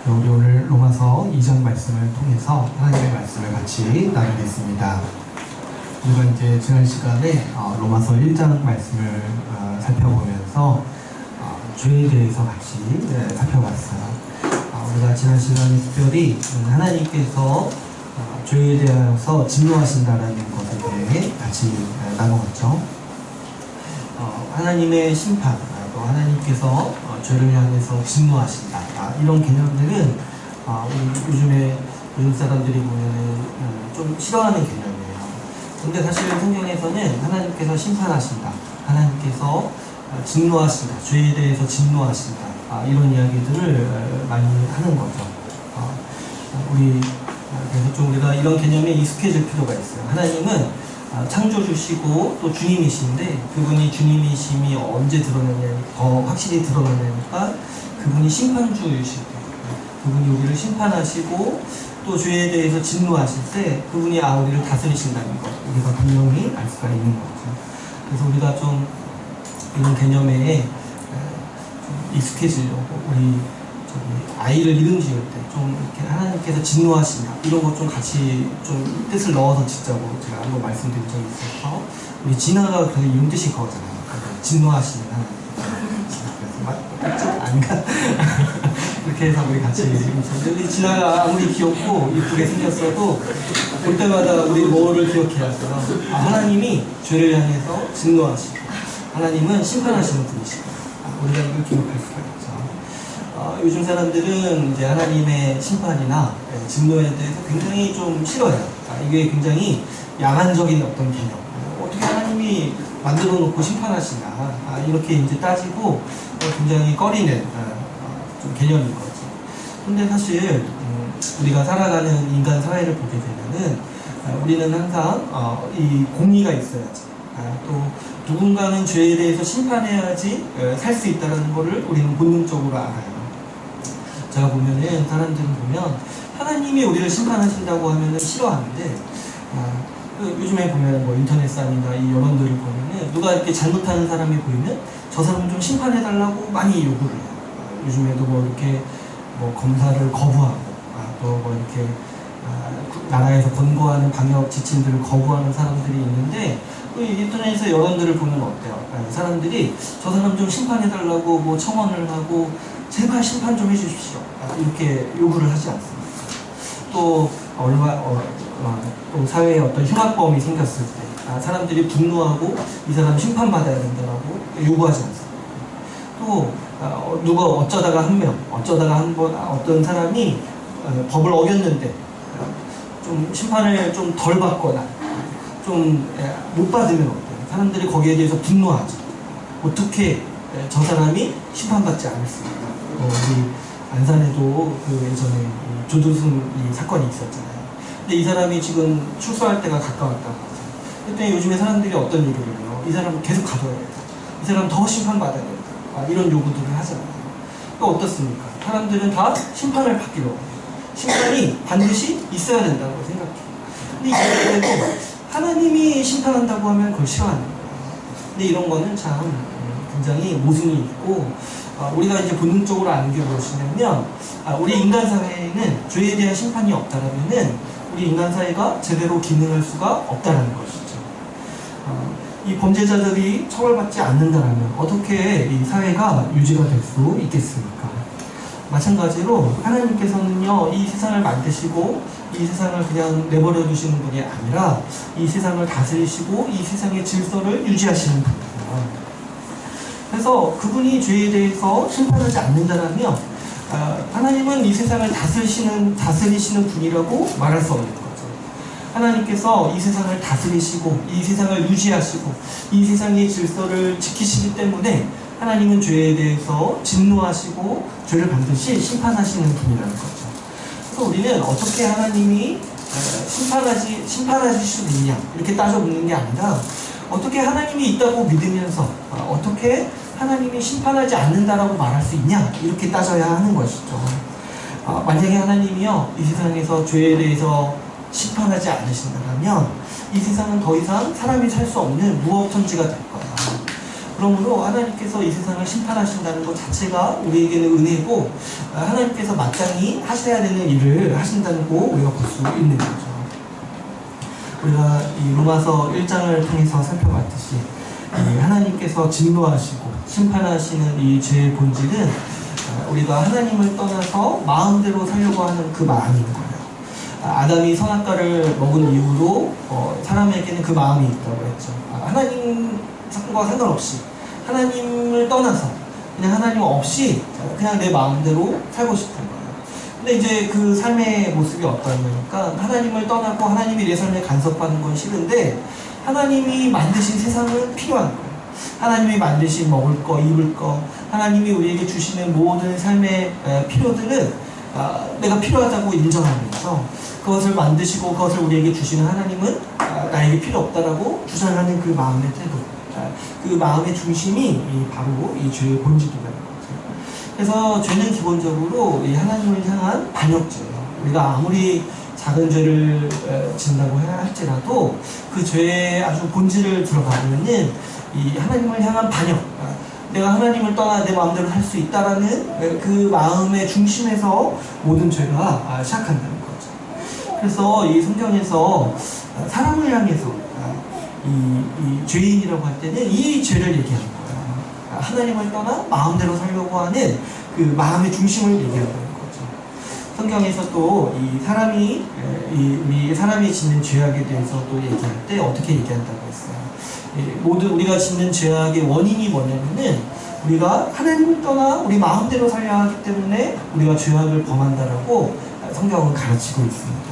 우리 오늘 로마서 2장 말씀을 통해서 하나님의 말씀을 같이 나누겠습니다. 우리가 이제 지난 시간에 로마서 1장 말씀을 살펴보면서 죄에 대해서 같이 살펴봤어요. 우리가 지난 시간에 특별히 하나님께서 죄에 대해서 진노하신다는 것에 대해 같이 나누었죠. 하나님의 심판, 또 하나님께서 죄를 향해서 진노하신다. 이런 개념들은 우리 요즘 사람들이 보면은 좀 싫어하는 개념이에요. 근데 사실 성경에서는 하나님께서 심판하신다, 하나님께서 진노하신다, 죄에 대해서 진노하신다, 이런 이야기들을 많이 하는 거죠. 그래서 좀 우리가 이런 개념에 익숙해질 필요가 있어요. 하나님은 창조주시고 또 주님이신데, 그분이 주님이심이 언제 드러나냐, 더 확실히 드러나냐니까 그분이 심판주이실 때, 그분이 우리를 심판하시고 또 죄에 대해서 진노하실 때 그분이 우리를 다스리신다는 것, 우리가 분명히 알 수가 있는 거죠. 그래서 우리가 좀 이런 개념에 좀 익숙해지려고, 우리 아이를 이름 지을 때 좀 이렇게 하나님께서 진노하시냐, 이런 것 좀 같이 좀 뜻을 넣어서 짓자고 제가 한번 말씀드린 적이 있어서, 우리 진화가 그 이름 뜻이 그거잖아요. 진노하시는 하나님. 맞죠? 아닌가? 그렇게 해서 우리 같이 우리 진화가 아무리 귀엽고 이쁘게 생겼어도 볼 때마다 우리 뭐를 기억해야 할까요? 하나님이 죄를 향해서 진노하시고 하나님은 심판하시는 분이시고, 우리가 이걸 기억할 수가 있죠. 요즘 사람들은 이제 하나님의 심판이나 진노에 대해서 굉장히 좀 싫어해요. 이게 굉장히 야만적인 어떤 개념. 어떻게 하나님이 만들어 놓고 심판하시나, 이렇게 이제 따지고 굉장히 꺼리는 좀 개념인 거죠. 근데 사실 우리가 살아가는 인간 사회를 보게 되면은 우리는 항상 이 공의가 있어야지, 또 누군가는 죄에 대해서 심판해야지 살 수 있다는 거를 우리는 본능적으로 알아요. 제가 보면은, 사람들은 보면 하나님이 우리를 심판하신다고 하면은 싫어하는데, 요즘에 보면 뭐 인터넷상이나 이 여론들을 보면은 누가 이렇게 잘못하는 사람이 보이면 저 사람 좀 심판해달라고 많이 요구를 해요. 요즘에도 뭐 이렇게 뭐 검사를 거부하고, 또 뭐 이렇게 나라에서 권고하는 방역 지침들을 거부하는 사람들이 있는데, 인터넷에서 여론들을 보면 어때요? 사람들이 저 사람 좀 심판해달라고 뭐 청원을 하고 제발 심판 좀 해주십시오, 이렇게 요구를 하지 않습니다. 또 또 사회에 어떤 흉악범이 생겼을 때 사람들이 분노하고 이 사람 심판받아야 된다고 요구하지 않습니다. 또 누가 어쩌다가 어떤 사람이 법을 어겼는데 좀 심판을 좀 덜 받거나 좀 못 받으면 어때요? 사람들이 거기에 대해서 분노하죠. 어떻게 저 사람이 심판받지 않을 수 있을까? 우리 안산에도 그 예전에 조두순 이 사건이 있었잖아요. 근데 이 사람이 지금 출소할 때가 가까웠다고 하죠. 그때 요즘에 사람들이 어떤 얘기를 해요? 이 사람은 계속 가둬야 된다, 이 사람 더 심판받아야 된다, 이런 요구들을 하잖아요. 그러니까 어떻습니까? 사람들은 다 심판을 받기로 해요. 심판이 반드시 있어야 된다고 생각해요. 근데 이제도 하나님이 심판한다고 하면 그걸 싫어하는 거예요. 근데 이런 거는 참 굉장히 모순이 있고, 우리가 이제 본능적으로 아는 게 무엇이냐면, 우리 인간 사회에는 죄에 대한 심판이 없다라면은 우리 인간 사회가 제대로 기능할 수가 없다라는 것이죠. 이 범죄자들이 처벌받지 않는다라면 어떻게 이 사회가 유지가 될 수 있겠습니까? 마찬가지로 하나님께서는요, 이 세상을 만드시고 이 세상을 그냥 내버려 두시는 분이 아니라 이 세상을 다스리시고 이 세상의 질서를 유지하시는 분이에요. 그래서 그분이 죄에 대해서 심판하지 않는다면 하나님은 이 세상을 다스리시는 분이라고 말할 수 없는 거죠. 하나님께서 이 세상을 다스리시고 이 세상을 유지하시고 이 세상의 질서를 지키시기 때문에 하나님은 죄에 대해서 진노하시고 죄를 반드시 심판하시는 분이라는 거죠. 그래서 우리는 어떻게 하나님이 심판하실 수 있냐, 이렇게 따져 묻는 게 아니라 어떻게 하나님이 있다고 믿으면서 어떻게 하나님이 심판하지 않는다라고 말할 수 있냐, 이렇게 따져야 하는 것이죠. 만약에 하나님이요, 이 세상에서 죄에 대해서 심판하지 않으신다면 이 세상은 더 이상 사람이 살 수 없는 무법천지가 될 거야. 그러므로 하나님께서 이 세상을 심판하신다는 것 자체가 우리에게는 은혜고, 하나님께서 마땅히 하셔야 되는 일을 하신다는 거 우리가 볼 수 있는 거죠. 우리가 이 로마서 1장을 통해서 살펴봤듯이 하나님께서 진노하시고 심판하시는 이 죄의 본질은 우리가 하나님을 떠나서 마음대로 살려고 하는 그 마음인 거예요. 아담이 선악과를 먹은 이후로 사람에게는 그 마음이 있다고 했죠. 하나님과 상관없이 하나님을 떠나서 그냥 하나님 없이 그냥 내 마음대로 살고 싶은 거예요. 근데 이제 그 삶의 모습이 어떠냐니까 하나님을 떠나고 하나님이 내 삶에 간섭하는 건 싫은데 하나님이 만드신 세상은 필요한 거예요. 하나님이 만드신 먹을 거, 입을 거, 하나님이 우리에게 주시는 모든 삶의 필요들은 내가 필요하다고 인정하면서 그것을 만드시고 그것을 우리에게 주시는 하나님은 나에게 필요 없다라고 주장하는 그 마음의 태도, 그 마음의 중심이 바로 이 죄의 본질이라는 거죠. 그래서 죄는 기본적으로 이 하나님을 향한 반역죄예요. 우리가 아무리 작은 죄를 짓는다고 할지라도 그 죄의 아주 본질을 들어가면은 이 하나님을 향한 반역, 내가 하나님을 떠나 내 마음대로 살 수 있다라는 그 마음의 중심에서 모든 죄가 시작한다는 거죠. 그래서 이 성경에서 사람을 향해서 이 죄인이라고 할 때는 이 죄를 얘기하는 거예요. 하나님을 떠나 마음대로 살려고 하는 그 마음의 중심을 얘기하는 거죠. 성경에서 또 이 사람이 우리 사람이 짓는 죄악에 대해서 또 얘기할 때 어떻게 얘기한다고 했어요. 모든 우리가 짓는 죄악의 원인이 뭐냐면은 우리가 하나님을 떠나 우리 마음대로 살려야 하기 때문에 우리가 죄악을 범한다라고 성경은 가르치고 있습니다.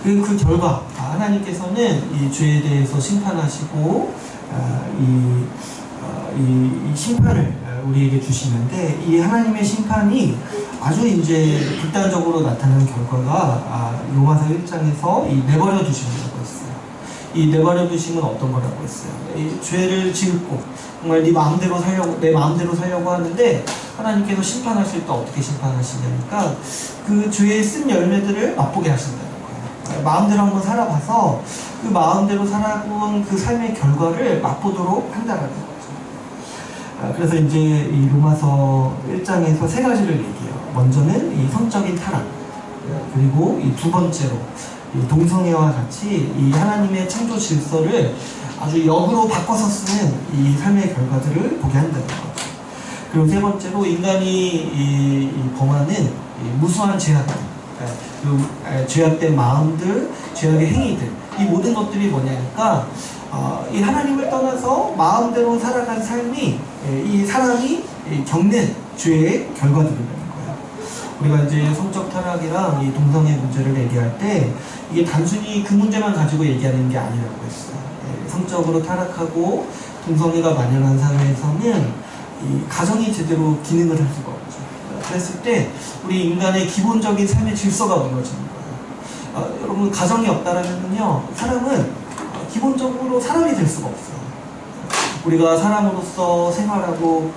그 결과 하나님께서는 이 죄에 대해서 심판하시고 이 심판을 우리에게 주시는데 이 하나님의 심판이 아주 이제 극단적으로 나타나는 결과가 로마서 1장에서 이 내버려 두심이라고 했어요. 이 내버려 두심은 어떤 거라고 했어요? 이 죄를 짓고 정말 내 마음대로 살려고 하는데 하나님께서 심판하실 때 어떻게 심판하시냐니까 그 죄의 쓴 열매들을 맛보게 하신다는 거예요. 마음대로 한번 살아봐서 그 마음대로 살아본 그 삶의 결과를 맛보도록 한다는 거죠. 그래서 이제 이 로마서 1장에서 세 가지를 얘기해요. 먼저는 이 성적인 타락, 그리고 이 두 번째로 이 동성애와 같이 이 하나님의 창조 질서를 아주 역으로 바꿔서 쓰는 이 삶의 결과들을 보게 한다는 거죠. 그리고 세 번째로 인간이 범하는 이 무수한 죄악들, 죄악된 마음들, 죄악의 행위들, 이 모든 것들이 뭐냐니까 이 하나님을 떠나서 마음대로 살아간 삶이 이 사람이 겪는 죄의 결과들이라는 거예요. 우리가 이제 성적 타락이랑 이 동성애 문제를 얘기할 때 이게 단순히 그 문제만 가지고 얘기하는 게 아니라고 했어요. 성적으로 타락하고 동성애가 만연한 사회에서는 이 가정이 제대로 기능을 할 수가 없죠. 그랬을 때 우리 인간의 기본적인 삶의 질서가 무너지는 거예요. 여러분 가정이 없다라면요 사람은 기본적으로 사람이 될 수가 없어요. 우리가 사람으로서 생활하고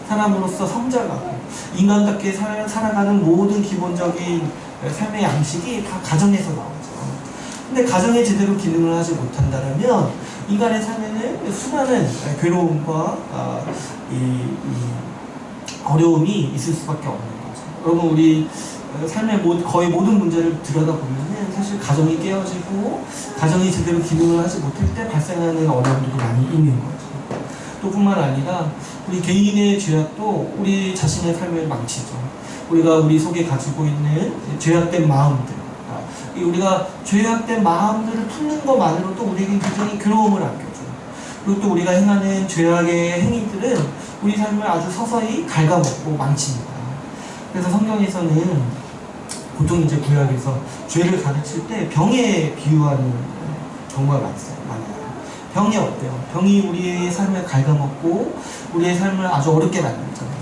사람으로서 성장하고 인간답게 살아가는 모든 기본적인 삶의 양식이 다 가정에서 나오죠. 근데 가정에 제대로 기능을 하지 못한다면 인간의 삶에는 수많은 괴로움과 어려움이 있을 수밖에 없는 거죠. 여러분 우리 삶의 거의 모든 문제를 들여다보면 사실 가정이 깨어지고 가정이 제대로 기능을 하지 못할 때 발생하는 어려움들이 많이 있는 거죠. 또 뿐만 아니라 우리 개인의 죄악도 우리 자신의 삶을 망치죠. 우리가 우리 속에 가지고 있는 죄악된 마음들, 우리가 죄악된 마음들을 푸는 것만으로도 우리에게 굉장히 괴로움을 안겨줘요. 그리고 또 우리가 행하는 죄악의 행위들은 우리 삶을 아주 서서히 갉아먹고 망칩니다. 그래서 성경에서는 보통 이제 구약에서 죄를 가르칠 때 병에 비유하는 경우가 많아요. 병이 어때요? 병이 우리의 삶을 갉아먹고 우리의 삶을 아주 어렵게 만들잖아요.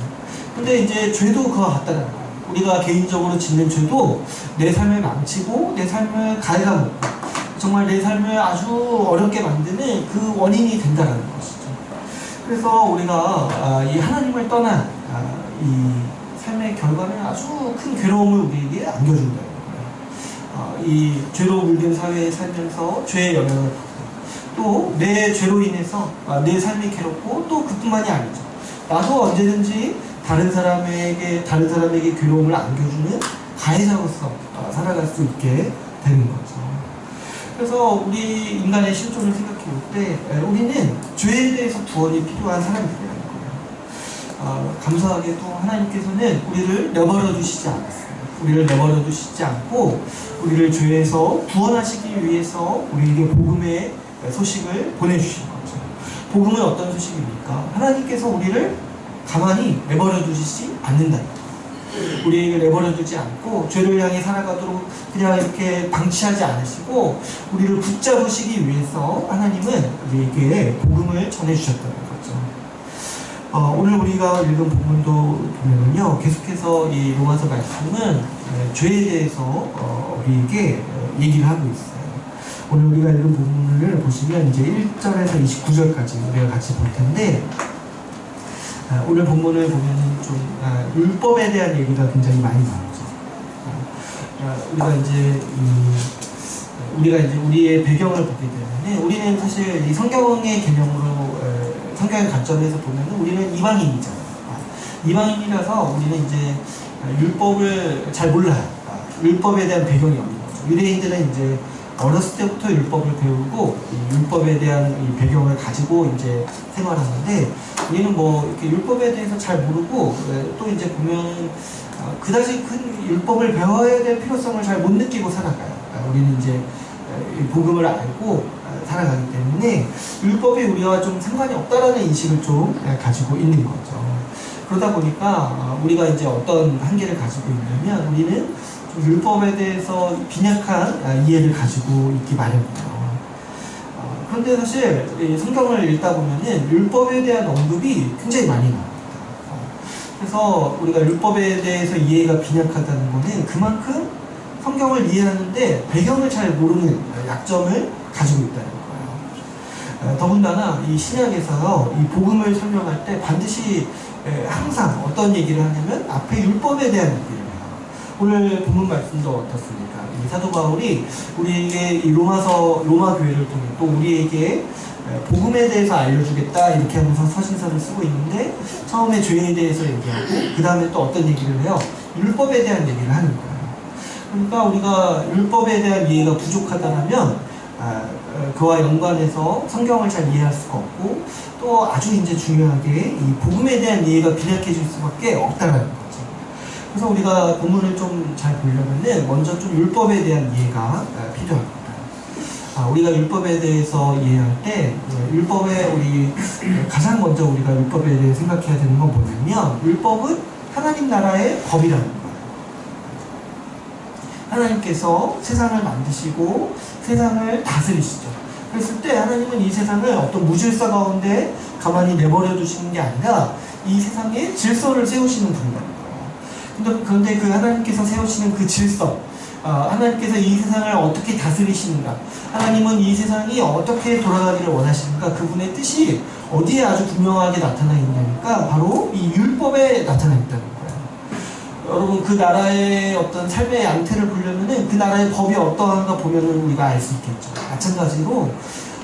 근데 이제 죄도 그와 같다는 거예요. 우리가 개인적으로 짓는 죄도 내 삶을 망치고 내 삶을 갉아먹고 정말 내 삶을 아주 어렵게 만드는 그 원인이 된다는 것이죠. 그래서 우리가 이 하나님을 떠난 이 삶의 결과는 아주 큰 괴로움을 우리에게 안겨준다는 거예요. 이 죄로 물든 사회에 살면서 죄의 영향을 받고 또 내 죄로 인해서 내 삶이 괴롭고 또 그뿐만이 아니죠. 나도 언제든지 다른 사람에게 괴로움을 안겨주는 가해자로서 살아갈 수 있게 되는 거죠. 그래서 우리 인간의 실존을 생각해 볼 때 우리는 죄에 대해서 구원이 필요한 사람들이라는 거예요. 감사하게도 하나님께서는 우리를 내버려 두시지 않았어요. 우리를 내버려 두시지 않고 우리를 죄에서 구원하시기 위해서 우리에게 복음의 소식을 보내주신 거죠. 복음은 어떤 소식입니까? 하나님께서 우리를 가만히 내버려 두시지 않는다. 우리에게 내버려 두지 않고 죄를 향해 살아가도록 그냥 이렇게 방치하지 않으시고 우리를 붙잡으시기 위해서 하나님은 우리에게 복음을 전해주셨다는 거죠. 오늘 우리가 읽은 본문도 보면요, 계속해서 이 로마서 말씀은 죄에 대해서 우리에게 얘기를 하고 있어요. 오늘 우리가 읽은 본문을 보시면 이제 1절에서 29절까지 우리가 같이 볼 텐데, 오늘 본문을 보면은 좀 율법에 대한 얘기가 굉장히 많이 나오죠. 우리가 이제 우리의 배경을 보게 되면 우리는 사실 이 성경의 개념으로 성경의 관점에서 보면은 우리는 이방인이잖아요. 이방인이라서 우리는 이제 율법을 잘 몰라요. 율법에 대한 배경이 없는 거죠. 유대인들은 이제 어렸을 때부터 율법을 배우고 이 율법에 대한 이 배경을 가지고 이제 생활하는데, 우리는 뭐 이렇게 율법에 대해서 잘 모르고 또 이제 보면 그다지 큰 율법을 배워야 될 필요성을 잘 못 느끼고 살아가요. 우리는 이제 복음을 알고 살아가기 때문에 율법이 우리와 좀 상관이 없다라는 인식을 좀 가지고 있는 거죠. 그러다 보니까 우리가 이제 어떤 한계를 가지고 있냐면, 우리는 좀 율법에 대해서 빈약한 이해를 가지고 있기 마련이에요. 그런데 사실 성경을 읽다 보면은 율법에 대한 언급이 굉장히 많이 나옵니다. 그래서 우리가 율법에 대해서 이해가 빈약하다는 것은 그만큼 성경을 이해하는데 배경을 잘 모르는 약점을 가지고 있다는 거예요. 더군다나 이 신약에서 이 복음을 설명할 때 반드시 항상 어떤 얘기를 하냐면 앞에 율법에 대한 얘기를 해요. 오늘 본문 말씀도 어떻습니까? 이 사도 바울이 우리에게 이 로마 교회를 통해 또 우리에게 복음에 대해서 알려주겠다 이렇게 하면서 서신서를 쓰고 있는데, 처음에 죄에 대해서 얘기하고 그 다음에 또 어떤 얘기를 해요? 율법에 대한 얘기를 하는 거예요. 그러니까 우리가 율법에 대한 이해가 부족하다면 그와 연관해서 성경을 잘 이해할 수가 없고, 또 아주 이제 중요하게 이 복음에 대한 이해가 빈약해질 수밖에 없다는 거죠. 그래서 우리가 본문을 좀 잘 보려면은 먼저 좀 율법에 대한 이해가 필요합니다. 우리가 율법에 대해서 이해할 때 율법에 가장 먼저 우리가 율법에 대해 생각해야 되는 건 뭐냐면, 율법은 하나님 나라의 법이라는 거예요. 하나님께서 세상을 만드시고 세상을 다스리시죠. 그랬을 때 하나님은 이 세상을 어떤 무질서 가운데 가만히 내버려 두시는 게 아니라 이 세상에 질서를 세우시는 분이라는 거예요. 그런데 그 하나님께서 세우시는 그 질서, 하나님께서 이 세상을 어떻게 다스리시는가, 하나님은 이 세상이 어떻게 돌아가기를 원하시는가, 그분의 뜻이 어디에 아주 분명하게 나타나 있냐니까 바로 이 율법에 나타나 있다는 거예요. 여러분, 그 나라의 어떤 삶의 양태를 보려면은 그 나라의 법이 어떠한가 보면은 우리가 알 수 있겠죠. 마찬가지로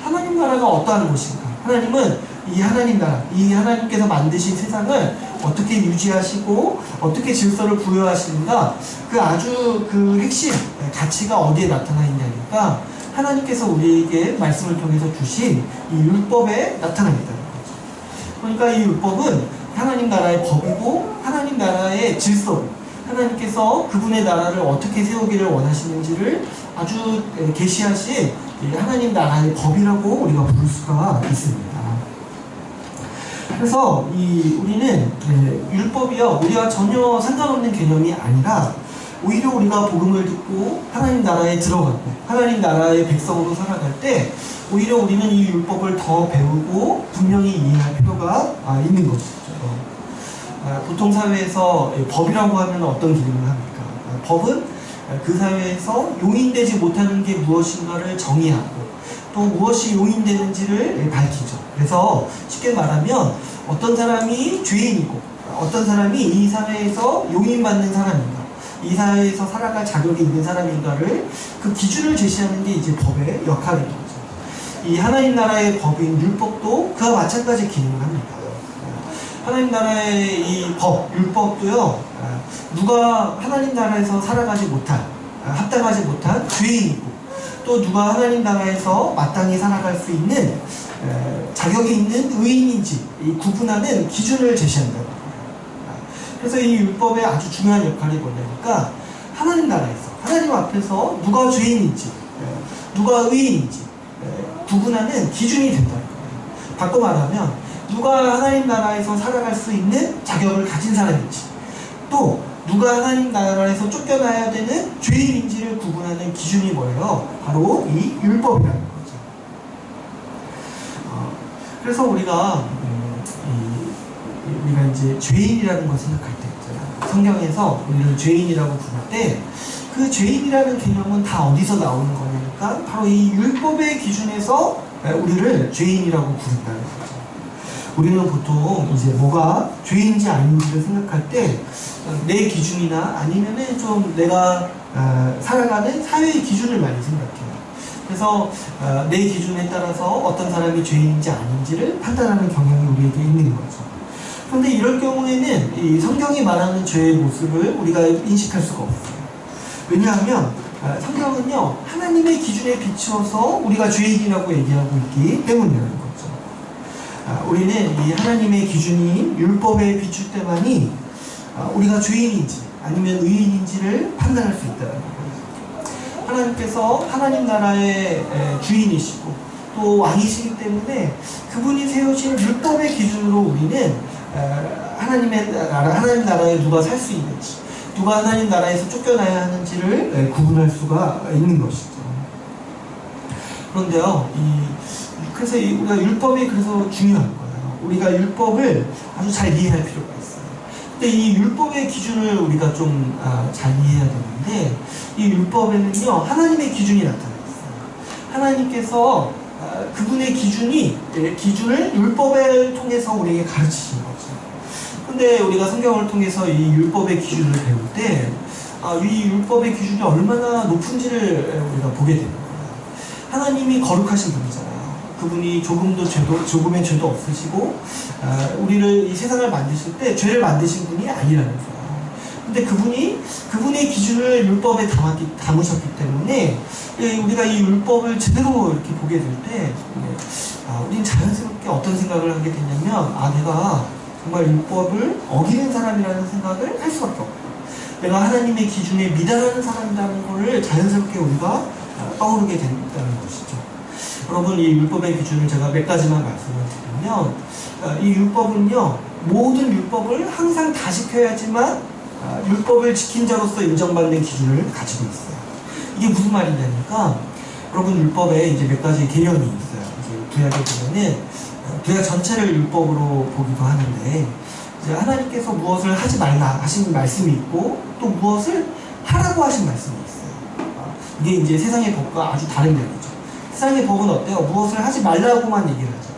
하나님 나라가 어떠한 곳인가, 하나님은 이 하나님 나라, 이 하나님께서 만드신 세상을 어떻게 유지하시고 어떻게 질서를 부여하시는가, 그 아주 그 핵심 가치가 어디에 나타나 있냐니까 하나님께서 우리에게 말씀을 통해서 주신 이 율법에 나타나 있다는 거죠. 그러니까 이 율법은 하나님 나라의 법이고 하나님 나라의 질서고, 하나님께서 그분의 나라를 어떻게 세우기를 원하시는지를 아주 계시하신 하나님 나라의 법이라고 우리가 부를 수가 있습니다. 그래서 우리는 율법이요, 우리와 전혀 상관없는 개념이 아니라 오히려 우리가 복음을 듣고 하나님 나라에 들어가고 하나님 나라의 백성으로 살아갈 때 오히려 우리는 이 율법을 더 배우고 분명히 이해할 필요가 있는 것이죠. 보통 사회에서 법이라고 하면 어떤 기능을 합니까? 법은 그 사회에서 용인되지 못하는 게 무엇인가를 정의하고 또 무엇이 용인되는지를 밝히죠. 그래서 쉽게 말하면 어떤 사람이 죄인이고 어떤 사람이 이 사회에서 용인받는 사람인가, 이 사회에서 살아갈 자격이 있는 사람인가를 그 기준을 제시하는 게 이제 법의 역할인 거죠. 이 하나님 나라의 법인 율법도 그와 마찬가지 기능을 합니다. 하나님 나라의 이 법, 율법도요, 누가 하나님 나라에서 살아가지 못한, 합당하지 못한 죄인이고, 또 누가 하나님 나라에서 마땅히 살아갈 수 있는 자격이 있는 의인인지 구분하는 기준을 제시한다는 거예요. 그래서 이 율법의 아주 중요한 역할이 뭐냐니까 하나님 나라에서, 하나님 앞에서 누가 죄인인지, 누가 의인인지 구분하는 기준이 된다는 거예요. 바꿔 말하면 누가 하나님 나라에서 살아갈 수 있는 자격을 가진 사람인지, 또 누가 하나님 나라에서 쫓겨나야 되는 죄인인지를 구분하는 기준이 뭐예요? 바로 이 율법이라는 거죠. 그래서 우리가 이제 죄인이라는 걸 생각할 때 있잖아요. 성경에서 우리를 죄인이라고 부를 때 그 죄인이라는 개념은 다 어디서 나오는 거냐니까 바로 이 율법의 기준에서 우리를 죄인이라고 부른다는 거죠. 우리는 보통 이제 뭐가 죄인지 아닌지를 생각할 때 내 기준이나 아니면은 좀 내가 살아가는 사회의 기준을 많이 생각해요. 그래서 내 기준에 따라서 어떤 사람이 죄인인지 아닌지를 판단하는 경향이 우리에게 있는 거죠. 그런데 이럴 경우에는 이 성경이 말하는 죄의 모습을 우리가 인식할 수가 없어요. 왜냐하면 성경은요 하나님의 기준에 비추어서 우리가 죄인이라고 얘기하고 있기 때문이라는 거죠. 우리는 이 하나님의 기준인 율법에 비출 때만이 우리가 죄인인지 아니면 의인인지를 판단할 수 있다는 거예요. 하나님께서 하나님 나라의 주인이시고 또 왕이시기 때문에 그분이 세우신 율법의 기준으로 우리는 하나님 나라에 누가 살 수 있는지, 누가 하나님 나라에서 쫓겨나야 하는지를 구분할 수가 있는 것이죠. 그런데요, 그래서 우리가 율법이 그래서 중요한 거예요. 우리가 율법을 아주 잘 이해할 필요가 있어요. 근데 이 율법의 기준을 우리가 좀 잘 이해해야 되는데, 이 율법에는요 하나님의 기준이 나타나 있어요. 하나님께서 그분의 기준을 율법을 통해서 우리에게 가르치신 거죠. 근데 우리가 성경을 통해서 이 율법의 기준을 배울 때, 이 율법의 기준이 얼마나 높은지를 우리가 보게 되는 거예요. 하나님이 거룩하신 분이잖아요. 그분이 조금의 죄도 없으시고, 우리를 이 세상을 만드실 때 죄를 만드신 분이 아니라는 거예요. 근데 그분의 기준을 율법에 담으셨기 때문에, 우리가 이 율법을 제대로 이렇게 보게 될 때, 우리는 자연스럽게 어떤 생각을 하게 되냐면, 내가 정말 율법을 어기는 사람이라는 생각을 할 수밖에 없고, 내가 하나님의 기준에 미달하는 사람이라는 것을 자연스럽게 우리가 떠오르게 된다는 것이죠. 여러분, 이 율법의 기준을 제가 몇 가지만 말씀을 드리면, 이 율법은요 모든 율법을 항상 다 지켜야지만 율법을 지킨 자로서 인정받는 기준을 가지고 있어요. 이게 무슨 말이냐니까, 여러분 율법에 이제 몇 가지 개념이 있어요. 이제 구약에 보면은 구약 전체를 율법으로 보기도 하는데, 이제 하나님께서 무엇을 하지 말라 하신 말씀이 있고, 또 무엇을 하라고 하신 말씀이 있어요. 이게 이제 세상의 법과 아주 다른 면이죠. 세상의 법은 어때요? 무엇을 하지 말라고만 얘기를 하죠.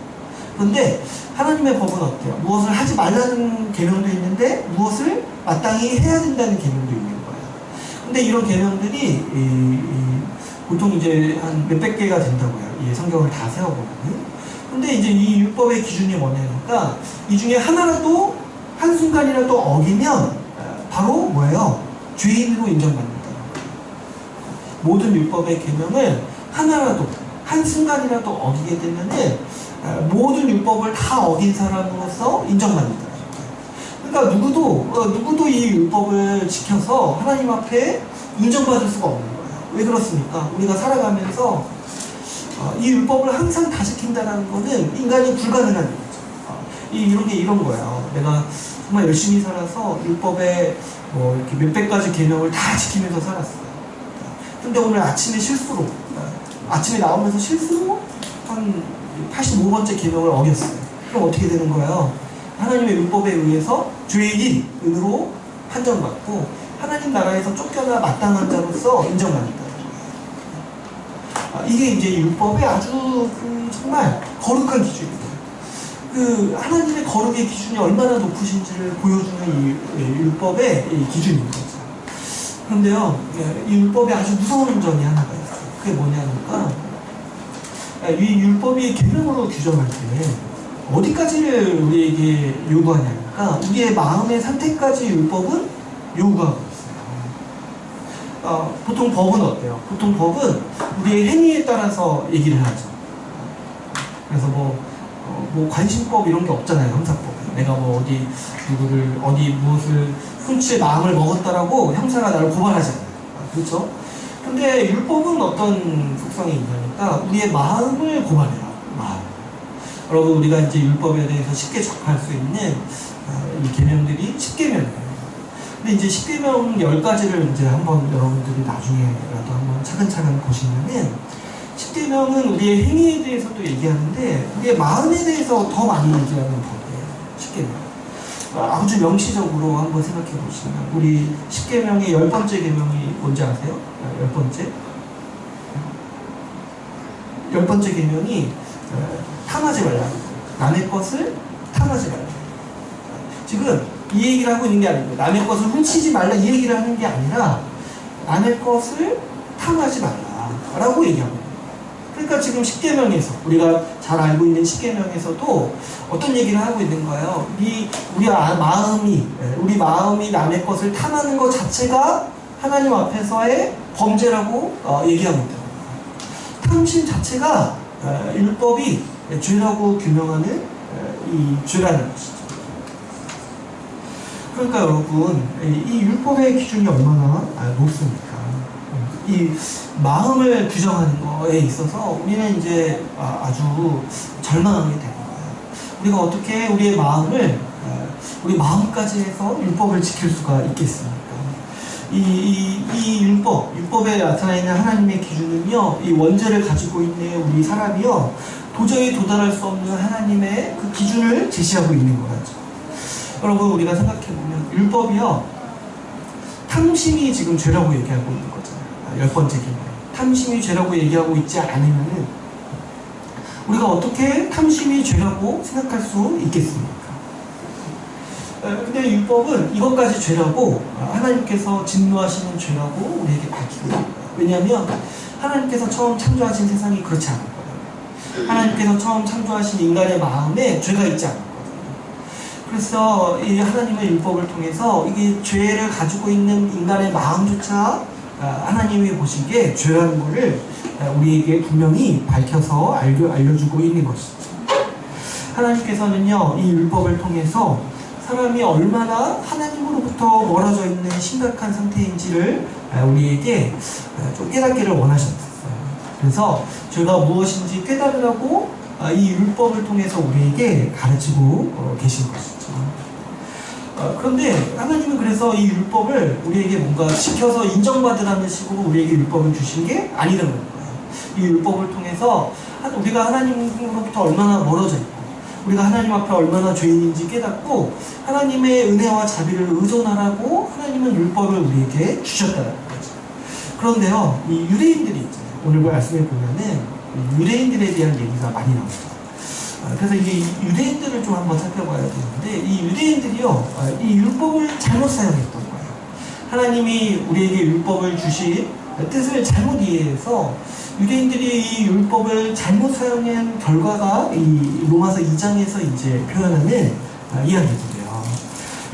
그런데 하나님의 법은 어때요? 무엇을 하지 말라는 계명도 있는데 무엇을 마땅히 해야 된다는 계명도 있는 거예요. 근데 이런 계명들이 보통 이제 한 몇백 개가 된다고요. 이 성경을 다 세워보면. 근데 이제 이 율법의 기준이 뭐냐니까, 이 중에 하나라도 한순간이라도 어기면 바로 뭐예요? 죄인으로 인정받는다. 모든 율법의 계명을 하나라도 한순간이라도 어기게 되면은 모든 율법을 다 어긴 사람으로서 인정받는다. 그러니까 누구도 이 율법을 지켜서 하나님 앞에 인정받을 수가 없는 거예요. 왜 그렇습니까? 우리가 살아가면서 이 율법을 항상 다 지킨다는 거는 인간이 불가능한 일이죠. 이런 거예요. 내가 정말 열심히 살아서 율법에 뭐 이렇게 몇백 가지 계명을 다 지키면서 살았어요. 근데 오늘 아침에 아침에 나오면서 실수로 한 85번째 계명을 어겼어요. 그럼 어떻게 되는 거예요? 하나님의 율법에 의해서 죄인으로 판정받고 하나님 나라에서 쫓겨나 마땅한 자로서 인정받는다. 이게 이제 율법의 아주 정말 거룩한 기준입니다. 하나님의 거룩의 기준이 얼마나 높으신지를 보여주는 이 율법의 기준인 거죠. 그런데요, 이 율법에 아주 무서운 점이 하나가 있어요. 그게 뭐냐니까, 이 율법이 계명으로 규정할 때 어디까지를 우리에게 요구하냐니까 우리의 마음의 상태까지 율법은 요구하고 있어요. 보통 법은 어때요? 보통 법은 우리의 행위에 따라서 얘기를 하죠. 그래서 뭐 관심법 이런 게 없잖아요. 형사법에. 내가 뭐 어디 누구를 어디 무엇을 훔칠 마음을 먹었다라고 형사가 나를 고발하잖아요. 그렇죠? 근데 율법은 어떤 속성이 있냐니까 우리의 마음을 고발해요. 마음. 여러분 우리가 이제 율법에 대해서 쉽게 접할 수 있는 이 계명들이 10계명이에요. 근데 이제 10계명 10가지를 이제 한번 여러분들이 나중에라도 한번 차근차근 보시면은 10계명은 우리의 행위에 대해서도 얘기하는데 우리의 마음에 대해서 더 많이 얘기하는 법이에요. 10계명. 아주 명시적으로 한번 생각해 보시면 우리 10계명의 10번째 계명이 뭔지 아세요? 10번째? 10번째 계명이 탐하지 말라. 남의 것을 탐하지 말라. 지금 이 얘기를 하고 있는 게 아니고 남의 것을 훔치지 말라 이 얘기를 하는 게 아니라 남의 것을 탐하지 말라 라고 얘기하고 있는 거예요. 그러니까 지금 10계명에서 우리가 잘 알고 있는 10계명에서도 어떤 얘기를 하고 있는 거예요. 우리 마음이 남의 것을 탐하는 것 자체가 하나님 앞에서의 범죄라고 얘기하고 있다. 탐심 자체가 율법이 죄라고 규명하는 이 죄라는 것이죠. 그러니까 여러분 이 율법의 기준이 얼마나 높습니까? 이 마음을 규정하는 거에 있어서 우리는 이제 아주 절망하게 되는 거예요. 우리가 어떻게 우리의 마음을 우리 마음까지 해서 율법을 지킬 수가 있겠습니까? 이 율법에 나타나 있는 하나님의 기준은요, 이 원죄를 가지고 있는 우리 사람이요, 도저히 도달할 수 없는 하나님의 그 기준을 제시하고 있는 거죠. 여러분, 우리가 생각해보면, 율법이요, 탐심이 지금 죄라고 얘기하고 있는 거잖아요. 10번째 계명. 탐심이 죄라고 얘기하고 있지 않으면은, 우리가 어떻게 탐심이 죄라고 생각할 수 있겠습니까? 근데 율법은 이것까지 죄라고 하나님께서 진노하시는 죄라고 우리에게 밝히고 있는 거예요. 왜냐하면 하나님께서 처음 창조하신 세상이 그렇지 않았거든요. 하나님께서 처음 창조하신 인간의 마음에 죄가 있지 않았거든요. 그래서 이 하나님의 율법을 통해서 이게 죄를 가지고 있는 인간의 마음조차 하나님이 보시기에 죄라는 것을 우리에게 분명히 밝혀서 알려주고 있는 것이죠. 하나님께서는요, 이 율법을 통해서 사람이 얼마나 하나님으로부터 멀어져 있는 심각한 상태인지를 우리에게 좀 깨닫기를 원하셨어요. 그래서 죄가 무엇인지 깨달으라고 이 율법을 통해서 우리에게 가르치고 계신 것이죠. 그런데 하나님은 그래서 이 율법을 우리에게 뭔가 지켜서 인정받으라는 식으로 우리에게 율법을 주신 게 아니라는 거예요. 이 율법을 통해서 우리가 하나님으로부터 얼마나 멀어져 있고 우리가 하나님 앞에 얼마나 죄인인지 깨닫고 하나님의 은혜와 자비를 의존하라고 하나님은 율법을 우리에게 주셨다는 거죠. 그런데요, 이 유대인들이 있잖아요. 오늘 말씀에 보면은 유대인들에 대한 얘기가 많이 나옵니다. 그래서 이게 유대인들을 좀 한번 살펴봐야 되는데 이 유대인들이요, 이 율법을 잘못 사용했던 거예요. 하나님이 우리에게 율법을 주신 뜻을 잘못 이해해서 유대인들이 이 율법을 잘못 사용한 결과가 이 로마서 2장에서 이제 표현하는 이야기들이에요.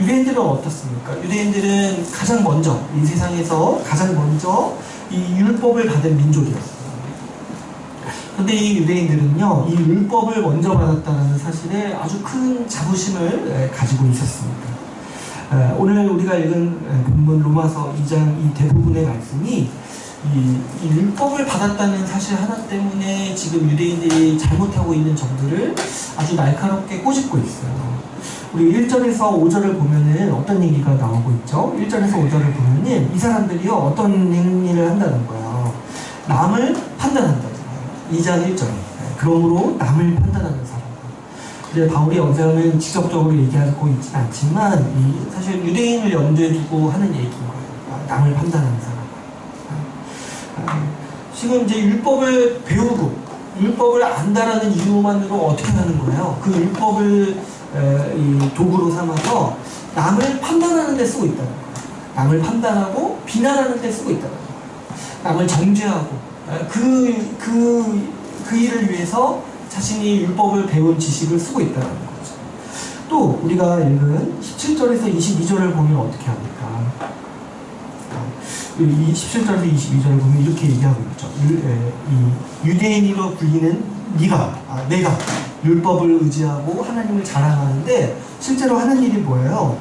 유대인들은 어떻습니까? 유대인들은 가장 먼저, 이 세상에서 가장 먼저 이 율법을 받은 민족이었어요. 근데 이 유대인들은요, 이 율법을 먼저 받았다는 사실에 아주 큰 자부심을 가지고 있었습니다. 오늘 우리가 읽은 본문 로마서 2장 이 대부분의 말씀이 이 율법을 받았다는 사실 하나 때문에 지금 유대인들이 잘못하고 있는 점들을 아주 날카롭게 꼬집고 있어요. 우리 1절에서 5절을 보면은 어떤 얘기가 나오고 있죠? 1절에서 5절을 보면은 이 사람들이요, 어떤 행위를 한다는 거예요. 남을 판단한다잖아요. 2장 1절. 그러므로 남을 판단하는 사람. 근데 바울이 여기서는 직접적으로 얘기하고 있진 않지만 사실 유대인을 염두에 두고 하는 얘기인 거예요. 남을 판단하는 사람. 지금 이제 율법을 배우고 율법을 안다라는 이유만으로 어떻게 하는 거예요? 그 율법을 이 도구로 삼아서 남을 판단하는 데 쓰고 있다는 거예요. 남을 판단하고 비난하는 데 쓰고 있다는 거예요. 남을 정죄하고 그 그 일을 위해서 자신이 율법을 배운 지식을 쓰고 있다는 거죠. 또 우리가 읽은 17절에서 22절을 보면 어떻게 합니까? 이 17절에서 22절을 보면 이렇게 얘기하고 있죠. 이 유대인으로 불리는 내가 율법을 의지하고 하나님을 자랑하는데 실제로 하는 일이 뭐예요?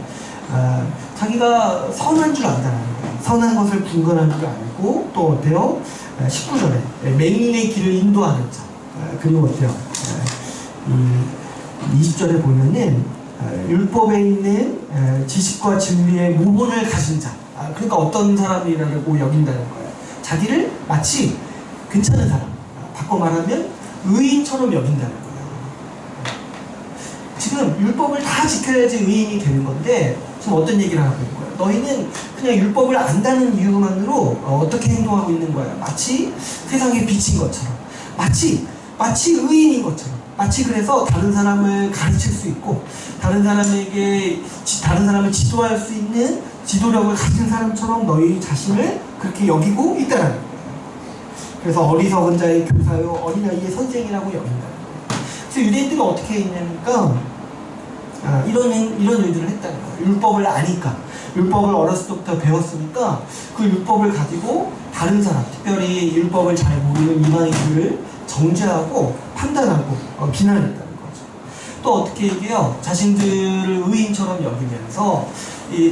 자기가 선한 줄 안다는 거예요. 선한 것을 분간하는 줄 알고 또 어때요? 19절에 맹인의 길을 인도하는 자. 그리고 어때요? 이 20절에 보면은 율법에 있는 지식과 진리의 모본을 가진 자. 그러니까 어떤 사람이라고 여긴다는 거예요. 자기를 마치 괜찮은 사람, 바꿔 말하면 의인처럼 여긴다는 거예요. 지금 율법을 다 지켜야지 의인이 되는 건데 지금 어떤 얘기를 하고 있는 거예요? 너희는 그냥 율법을 안다는 이유만으로 어떻게 행동하고 있는 거야? 마치 세상의 빛인 것처럼, 마치 의인인 것처럼, 마치 그래서 다른 사람을 가르칠 수 있고 다른 사람을 지도할 수 있는 지도력을 가진 사람처럼 너희 자신을 그렇게 여기고 있다는 거예요. 그래서 어리석은 자의 교사요 어린아이의 선생이라고 여긴다는 거예요. 그래서 유대인들이 어떻게 했냐니까 이런 일들을 했다는 거예요. 율법을 아니까, 율법을 어렸을 때부터 배웠으니까 그 율법을 가지고 다른 사람, 특별히 율법을 잘 모르는 이방인들을 정죄하고 판단하고 비난했다는 거죠. 또 어떻게 얘기해요? 자신들을 의인처럼 여기면서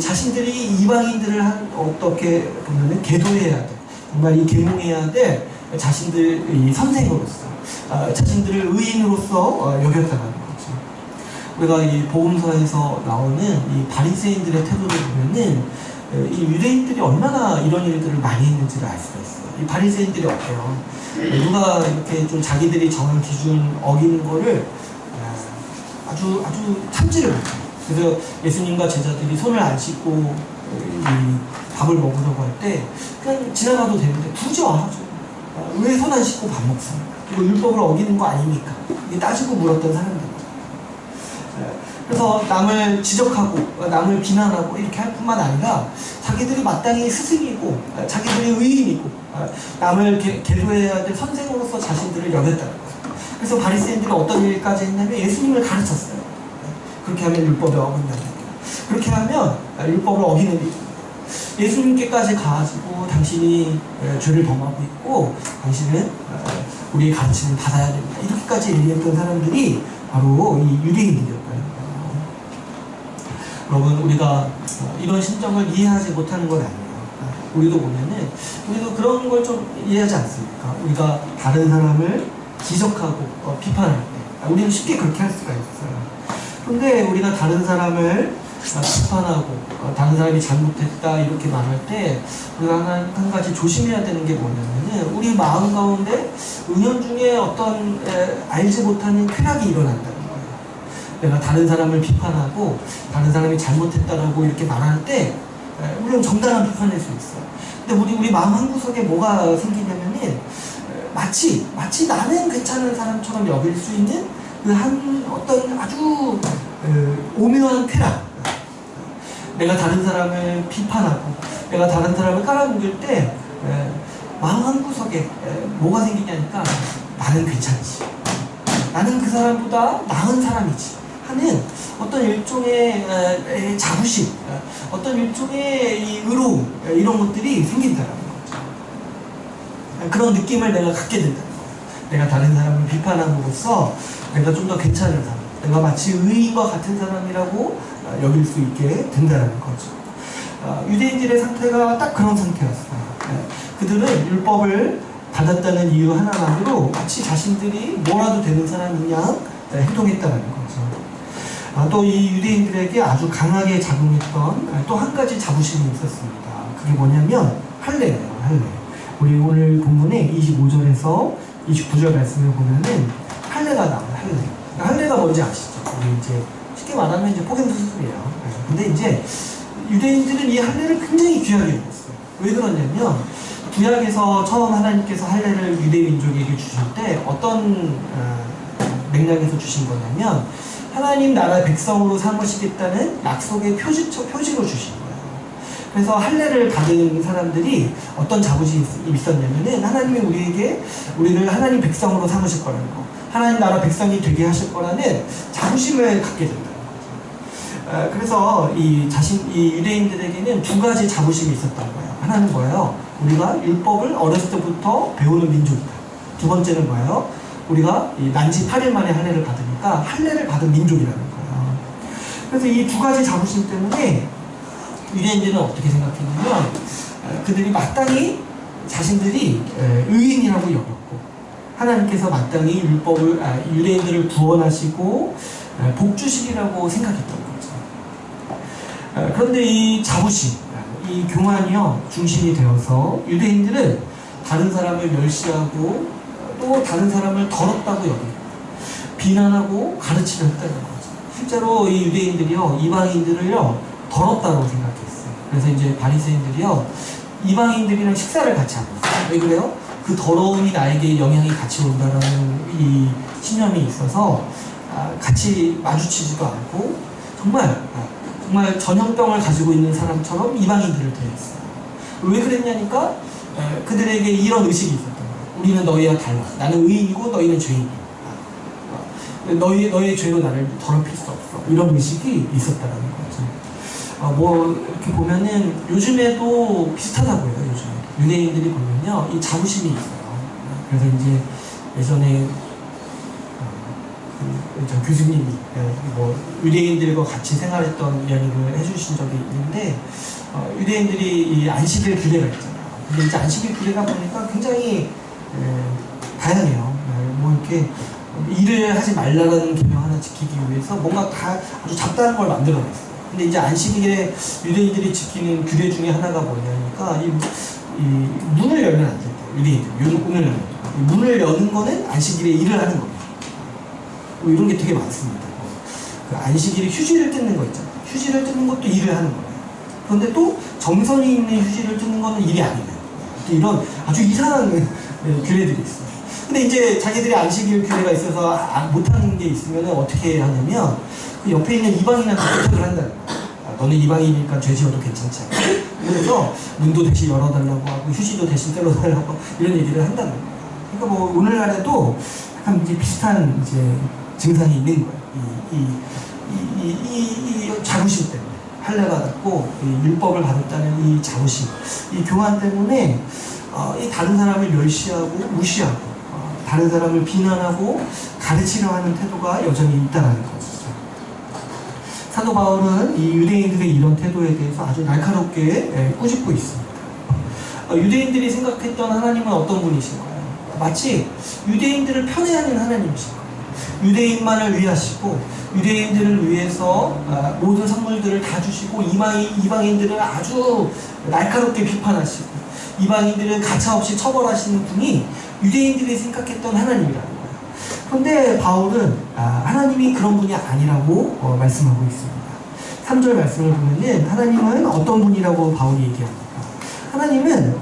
자신들이 이방인들을 어떻게 보면은 계도해야 돼. 정말 이 계몽해야 돼. 자신들 선생으로서, 자신들을 의인으로서 여겼다는 거죠. 우리가 이 복음서에서 나오는 이 바리새인들의 태도를 보면은 이 유대인들이 얼마나 이런 일들을 많이 했는지를 알 수가 있어요. 이 바리새인들이 어때요? 누가 이렇게 좀 자기들이 정한 기준 어기는 거를 아주 참지를 못해요. 그래서 예수님과 제자들이 손을 안 씻고 이 밥을 먹으려고 할 때 그냥 지나가도 되는데 굳이 와가지고 왜 손 안 씻고 밥 먹습니까? 이거 율법을 어기는 거 아닙니까? 이게 따지고 물었던 사람들입니다. 그래서 남을 지적하고 남을 비난하고 이렇게 할 뿐만 아니라 자기들이 마땅히 스승이고 자기들이 의인이고 남을 계도해야 될 선생으로서 자신들을 여겼다는 거예요. 그래서 바리새인들이 어떤 일까지 했냐면 예수님을 가르쳤어요. 그렇게 하면 율법에 어긴다는 거예요. 그렇게 하면 율법을 어기는 일입니다. 예수님께까지 가가지고 당신이 죄를 범하고 있고 당신은 우리의 가르침을 받아야 됩니다. 이렇게까지 얘기했던 사람들이 바로 이 유대인들이었다는 거예요. 여러분, 우리가 이런 심정을 이해하지 못하는 건 아니에요. 우리도 보면은 우리도 그런 걸 좀 이해하지 않습니까? 우리가 다른 사람을 지적하고 비판할 때 우리는 쉽게 그렇게 할 수가 있어요. 근데 우리가 다른 사람을 비판하고 다른 사람이 잘못했다 이렇게 말할 때 우리가 한 가지 조심해야 되는 게 뭐냐면은 우리 마음 가운데 은연중에 어떤 알지 못하는 쾌락이 일어난다는 거예요. 내가 다른 사람을 비판하고 다른 사람이 잘못했다라고 이렇게 말할 때 물론 정당한 비판일 수 있어요. 근데 우리 마음 한구석에 뭐가 생기냐면은 마치 나는 괜찮은 사람처럼 여길 수 있는 그 어떤 아주 오묘한 쾌락. 내가 다른 사람을 비판하고 내가 다른 사람을 깔아뭉갤 때 마음 한구석에 뭐가 생기냐니까 나는 괜찮지, 나는 그 사람보다 나은 사람이지 하는 어떤 일종의 자부심, 어떤 일종의 이 의로움, 이런 것들이 생긴다는 거죠. 그런 느낌을 내가 갖게 된다는 거예요. 내가 다른 사람을 비판함으로써 내가 좀 더 괜찮은 사람, 내가 마치 의인과 같은 사람이라고 여길 수 있게 된다는 거죠. 유대인들의 상태가 딱 그런 상태였어요. 그들은 율법을 받았다는 이유 하나만으로 마치 자신들이 뭐라도 되는 사람이냐 행동했다는 거죠. 또 이 유대인들에게 아주 강하게 작용했던 또 한 가지 자부심이 있었습니다. 그게 뭐냐면 할례예요. 할례. 우리 오늘 본문에 25절에서 29절 말씀을 보면은 할례가 나와요. 할례. 할례가 뭔지 아시죠? 우리 이제 쉽게 말하면 이제 폭염 수술이에요. 근데 이제 유대인들은 이 할례를 굉장히 귀하게 여겼어요. 왜 그러냐면 구약에서 처음 하나님께서 할례를 유대 민족에게 주실 때 어떤 맥락에서 주신 거냐면 하나님 나라 백성으로 삼으시겠다는 약속의 표지로 주신 거예요. 그래서 할례를 받은 사람들이 어떤 자부심이 있었냐면은 하나님이 우리를 하나님 백성으로 삼으실 거라는 거, 하나님 나라 백성이 되게 하실 거라는 자부심을 갖게 된다는 거죠. 그래서 이 유대인들에게는 두 가지 자부심이 있었던 거예요. 하나는 뭐예요? 우리가 율법을 어렸을 때부터 배우는 민족이다. 두 번째는 뭐예요? 우리가 이 난지 8일 만에 할례를 받으니까 할례를 받은 민족이라는 거예요. 그래서 이 두 가지 자부심 때문에 유대인들은 어떻게 생각했냐면 그들이 마땅히 자신들이 의인이라고 여겼고 하나님께서 마땅히 유대인들을 구원하시고 복 주시리라고 생각했던 거죠. 그런데 이 자부심, 이 교만이요 중심이 되어서 유대인들은 다른 사람을 멸시하고 또 다른 사람을 더럽다고 여기고 비난하고 가르치려 했다는 거죠. 실제로 이 유대인들이요 이방인들을요 더럽다고 생각했어요. 그래서 이제 바리새인들이요 이방인들이랑 식사를 같이 하고 있어요. 왜 그래요? 그 더러움이 나에게 영향이 같이 온다라는 이 신념이 있어서 같이 마주치지도 않고 정말 전염병을 가지고 있는 사람처럼 이방인들을 대했어요. 왜 그랬냐니까 그들에게 이런 의식이 있었던 거예요. 우리는 너희와 달라. 나는 의인이고 너희는 죄인이야. 너희의 죄로 나를 더럽힐 수 없어. 이런 의식이 있었다라는 거죠. 이렇게 보면은 요즘에도 비슷하다고 해요. 요즘에 유대인들이 보면요 이 자부심이 있어요. 그래서 이제 예전에 교수님이 유대인들과 같이 생활했던 이야기를 해주신 적이 있는데 유대인들이 이 안식일 규례가 있잖아요. 근데 이제 안식일 규례가 보니까 굉장히 다양해요. 이렇게 일을 하지 말라는 계명 하나 지키기 위해서 뭔가 다 아주 잡다한 걸 만들어냈어요. 근데 이제 안식일에 유대인들이 지키는 규례 중에 하나가 뭐냐니까 이 문을 열면 안 된대요. 유대인들 문을 여는 거는 안식일에 일을 하는 겁니다. 이런 게 되게 많습니다. 그 안식일에 휴지를 뜯는 거 있잖아요. 휴지를 뜯는 것도 일을 하는 거예요. 그런데 또 정성이 있는 휴지를 뜯는 거는 일이 아니에요. 이런 아주 이상한 규례들이 있어요. 근데 이제 자기들이 안식일 규례가 있어서 못하는 게 있으면 어떻게 하냐면 그 옆에 있는 이방인한테 부탁을 한다는 거예요. 너는 이방인이니까 죄 지어도 괜찮지 않아. 그래서 문도 대신 열어달라고 하고 휴지도 대신 떼어달라고 이런 얘기를 한다는 거예요. 그러니까 오늘날에도 약간 이제 비슷한 이제 증상이 있는 거예요. 이 자부심 때문에 할례 받았고 율법을 받았다는 이 자부심, 이 교만 때문에 이 다른 사람을 멸시하고 무시하고 다른 사람을 비난하고 가르치려 하는 태도가 여전히 있다는 거죠. 사도 바울은 이 유대인들의 이런 태도에 대해서 아주 날카롭게 꾸짖고 있습니다. 유대인들이 생각했던 하나님은 어떤 분이신가요? 마치 유대인들을 편애하는 하나님이신 거예요. 유대인만을 위하시고 유대인들을 위해서 모든 선물들을 다 주시고 이방인들을 아주 날카롭게 비판하시고 이방인들을 가차없이 처벌하시는 분이 유대인들이 생각했던 하나님이라는 거예요. 그런데 바울은 하나님이 그런 분이 아니라고 말씀하고 있습니다. 3절 말씀을 보면은 하나님은 어떤 분이라고 바울이 얘기합니까? 하나님은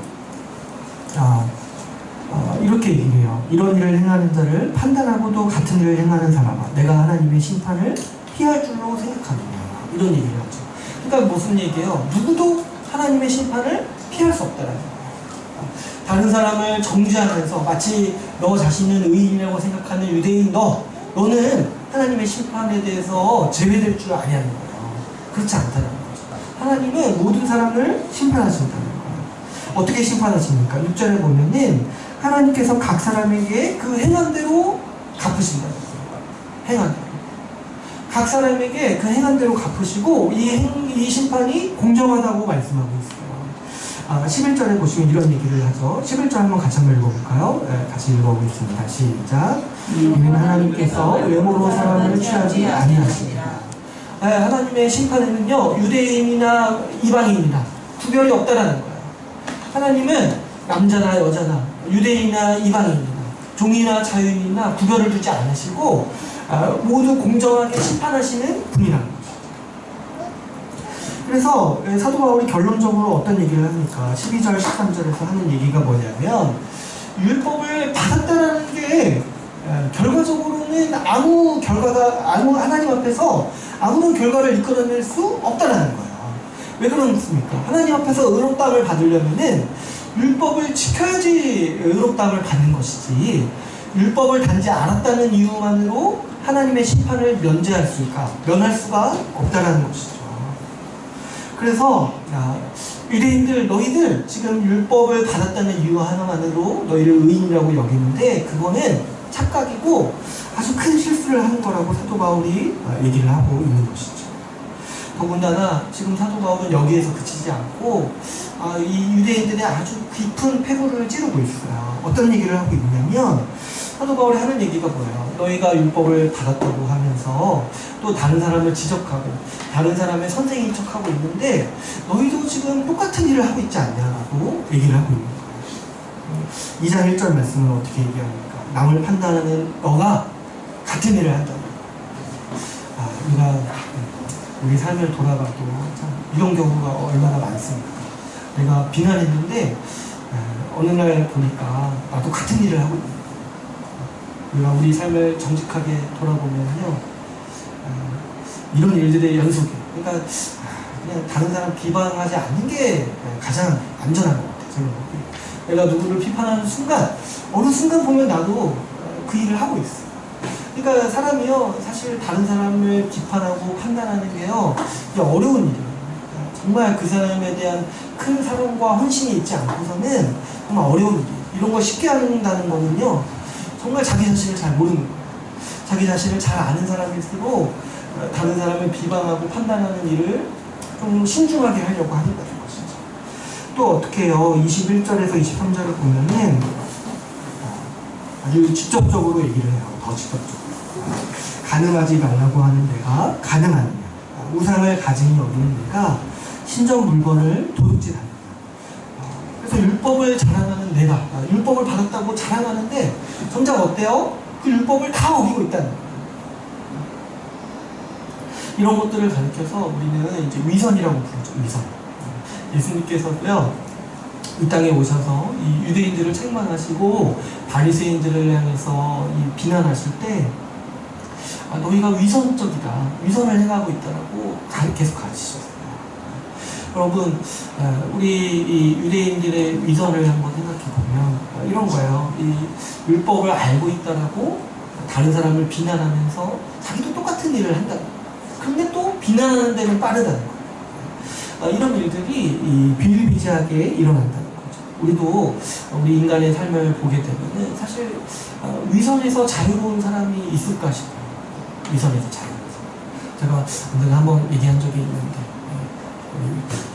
이렇게 얘기해요. 이런 일을 행하는 자를 판단하고도 같은 일을 행하는 사람아, 내가 하나님의 심판을 피할 줄로 생각하느냐, 이런 얘기를 하죠. 그러니까 무슨 얘기예요? 누구도 하나님의 심판을 피할 수 없다라는 거예요. 다른 사람을 정죄하면서 마치 너 자신은 의인이라고 생각하는 유대인 너는 하나님의 심판에 대해서 제외될 줄 아니하는 거예요. 그렇지 않다는 거죠. 하나님은 모든 사람을 심판하신다는 거예요. 어떻게 심판하십니까? 6절에 보면은 하나님께서 각 사람에게 그 행한 대로 갚으신다는 거예요. 행한 대로. 각 사람에게 그 행한 대로 갚으시고 이 심판이 공정하다고 말씀하고 있어요. 11절에 보시면 이런 얘기를 하죠. 11절 한번 같이 한번 읽어볼까요? 같이 읽어보겠습니다. 시작. 이는 하나님께서 외모로 사람을 취하지 아니하시니라. 하나님의 심판에는요, 유대인이나 이방인이나 구별이 없다라는 거예요. 하나님은 남자나 여자나 유대인이나 이방인이나 종이나 자유인이나 구별을 두지 않으시고 모두 공정하게 심판하시는 분이라는 거죠. 그래서 사도 바울이 결론적으로 어떤 얘기를 합니까? 12절, 13절에서 하는 얘기가 뭐냐면 율법을 받았다는 게 결과적으로는 하나님 앞에서 아무런 결과를 이끌어낼 수 없다는 거예요. 왜 그렇습니까? 하나님 앞에서 의롭다함을 받으려면은 율법을 지켜야지 의롭다함을 받는 것이지, 율법을 단지 알았다는 이유만으로 하나님의 심판을 면할 수가 없다라는 것이죠. 그래서 유대인들, 너희들 지금 율법을 받았다는 이유 하나만으로 너희를 의인이라고 여기는데 그거는 착각이고 아주 큰 실수를 하는 거라고 사도 바울이 얘기를 하고 있는 것이죠. 더군다나 지금 사도 바울은 여기에서 그치지 않고 이 유대인들의 아주 깊은 패구를 찌르고 있어요. 어떤 얘기를 하고 있냐면, 사도 바울이 하는 얘기가 뭐예요? 너희가 율법을 받았다고 하면서 또 다른 사람을 지적하고 다른 사람의 선생인 척하고 있는데 너희도 지금 똑같은 일을 하고 있지 않냐라고 얘기를 하고 있는 거예요. 2장 1절 말씀은 어떻게 얘기합니까? 남을 판단하는 너가 같은 일을 한다는 거예요. 우리가 우리 삶을 돌아봐도 참 이런 경우가 얼마나 많습니까? 내가 비난했는데 어느 날 보니까 나도 같은 일을 하고 있는 거예요. 우리가 우리 삶을 정직하게 돌아보면요, 이런 일들의 연속이에요. 그러니까 그냥 다른 사람 비방하지 않는 게 가장 안전한 것 같아요. 저는 내가 누구를 비판하는 순간, 어느 순간 보면 나도 그 일을 하고 있어요. 그러니까 사람이요, 사실 다른 사람을 비판하고 판단하는 게요, 이게 어려운 일이에요. 정말 그 사람에 대한 큰 사랑과 헌신이 있지 않고서는 정말 어려운 일이에요. 이런 거 쉽게 한다는 거는요, 정말 자기 자신을 잘 모르는 거예요. 자기 자신을 잘 아는 사람일수록 다른 사람을 비방하고 판단하는 일을 좀 신중하게 하려고 한다는 것이죠. 또 어떻게 해요? 21절에서 23절을 보면은 아주 직접적으로 얘기를 해요. 더 직접적으로. 가능하지 말라고 하는 내가 가능하느냐, 우상을 가증히 여기는 내가 신전 물건을 도둑질하느냐. 그래서 율법을 자랑하는 내가, 율법을 받았다고 자랑하는데 정작 어때요? 그 율법을 다 어기고 있다는 거예요. 이런 것들을 가르쳐서 우리는 이제 위선이라고 부르죠. 위선. 예수님께서도요, 이 땅에 오셔서 이 유대인들을 책망하시고 바리새인들을 향해서 비난하실 때 너희가 위선적이다, 위선을 행하고 있다라고 계속 가르치셨어요. 여러분, 우리 이 유대인들의 위선을 한번 생각해 보면 이런 거예요. 이 율법을 알고 있다라고 다른 사람을 비난하면서 자기도 똑같은 일을 한다는 거예요. 근데 또 비난하는 데는 빠르다는 거예요. 이런 일들이 비일비재하게 일어난다는 거죠. 우리도 우리 인간의 삶을 보게 되면은 사실 위선에서 자유로운 사람이 있을까 싶어요. 위선에서 자유로운 사람. 제가 언젠가 한번 얘기한 적이 있는데,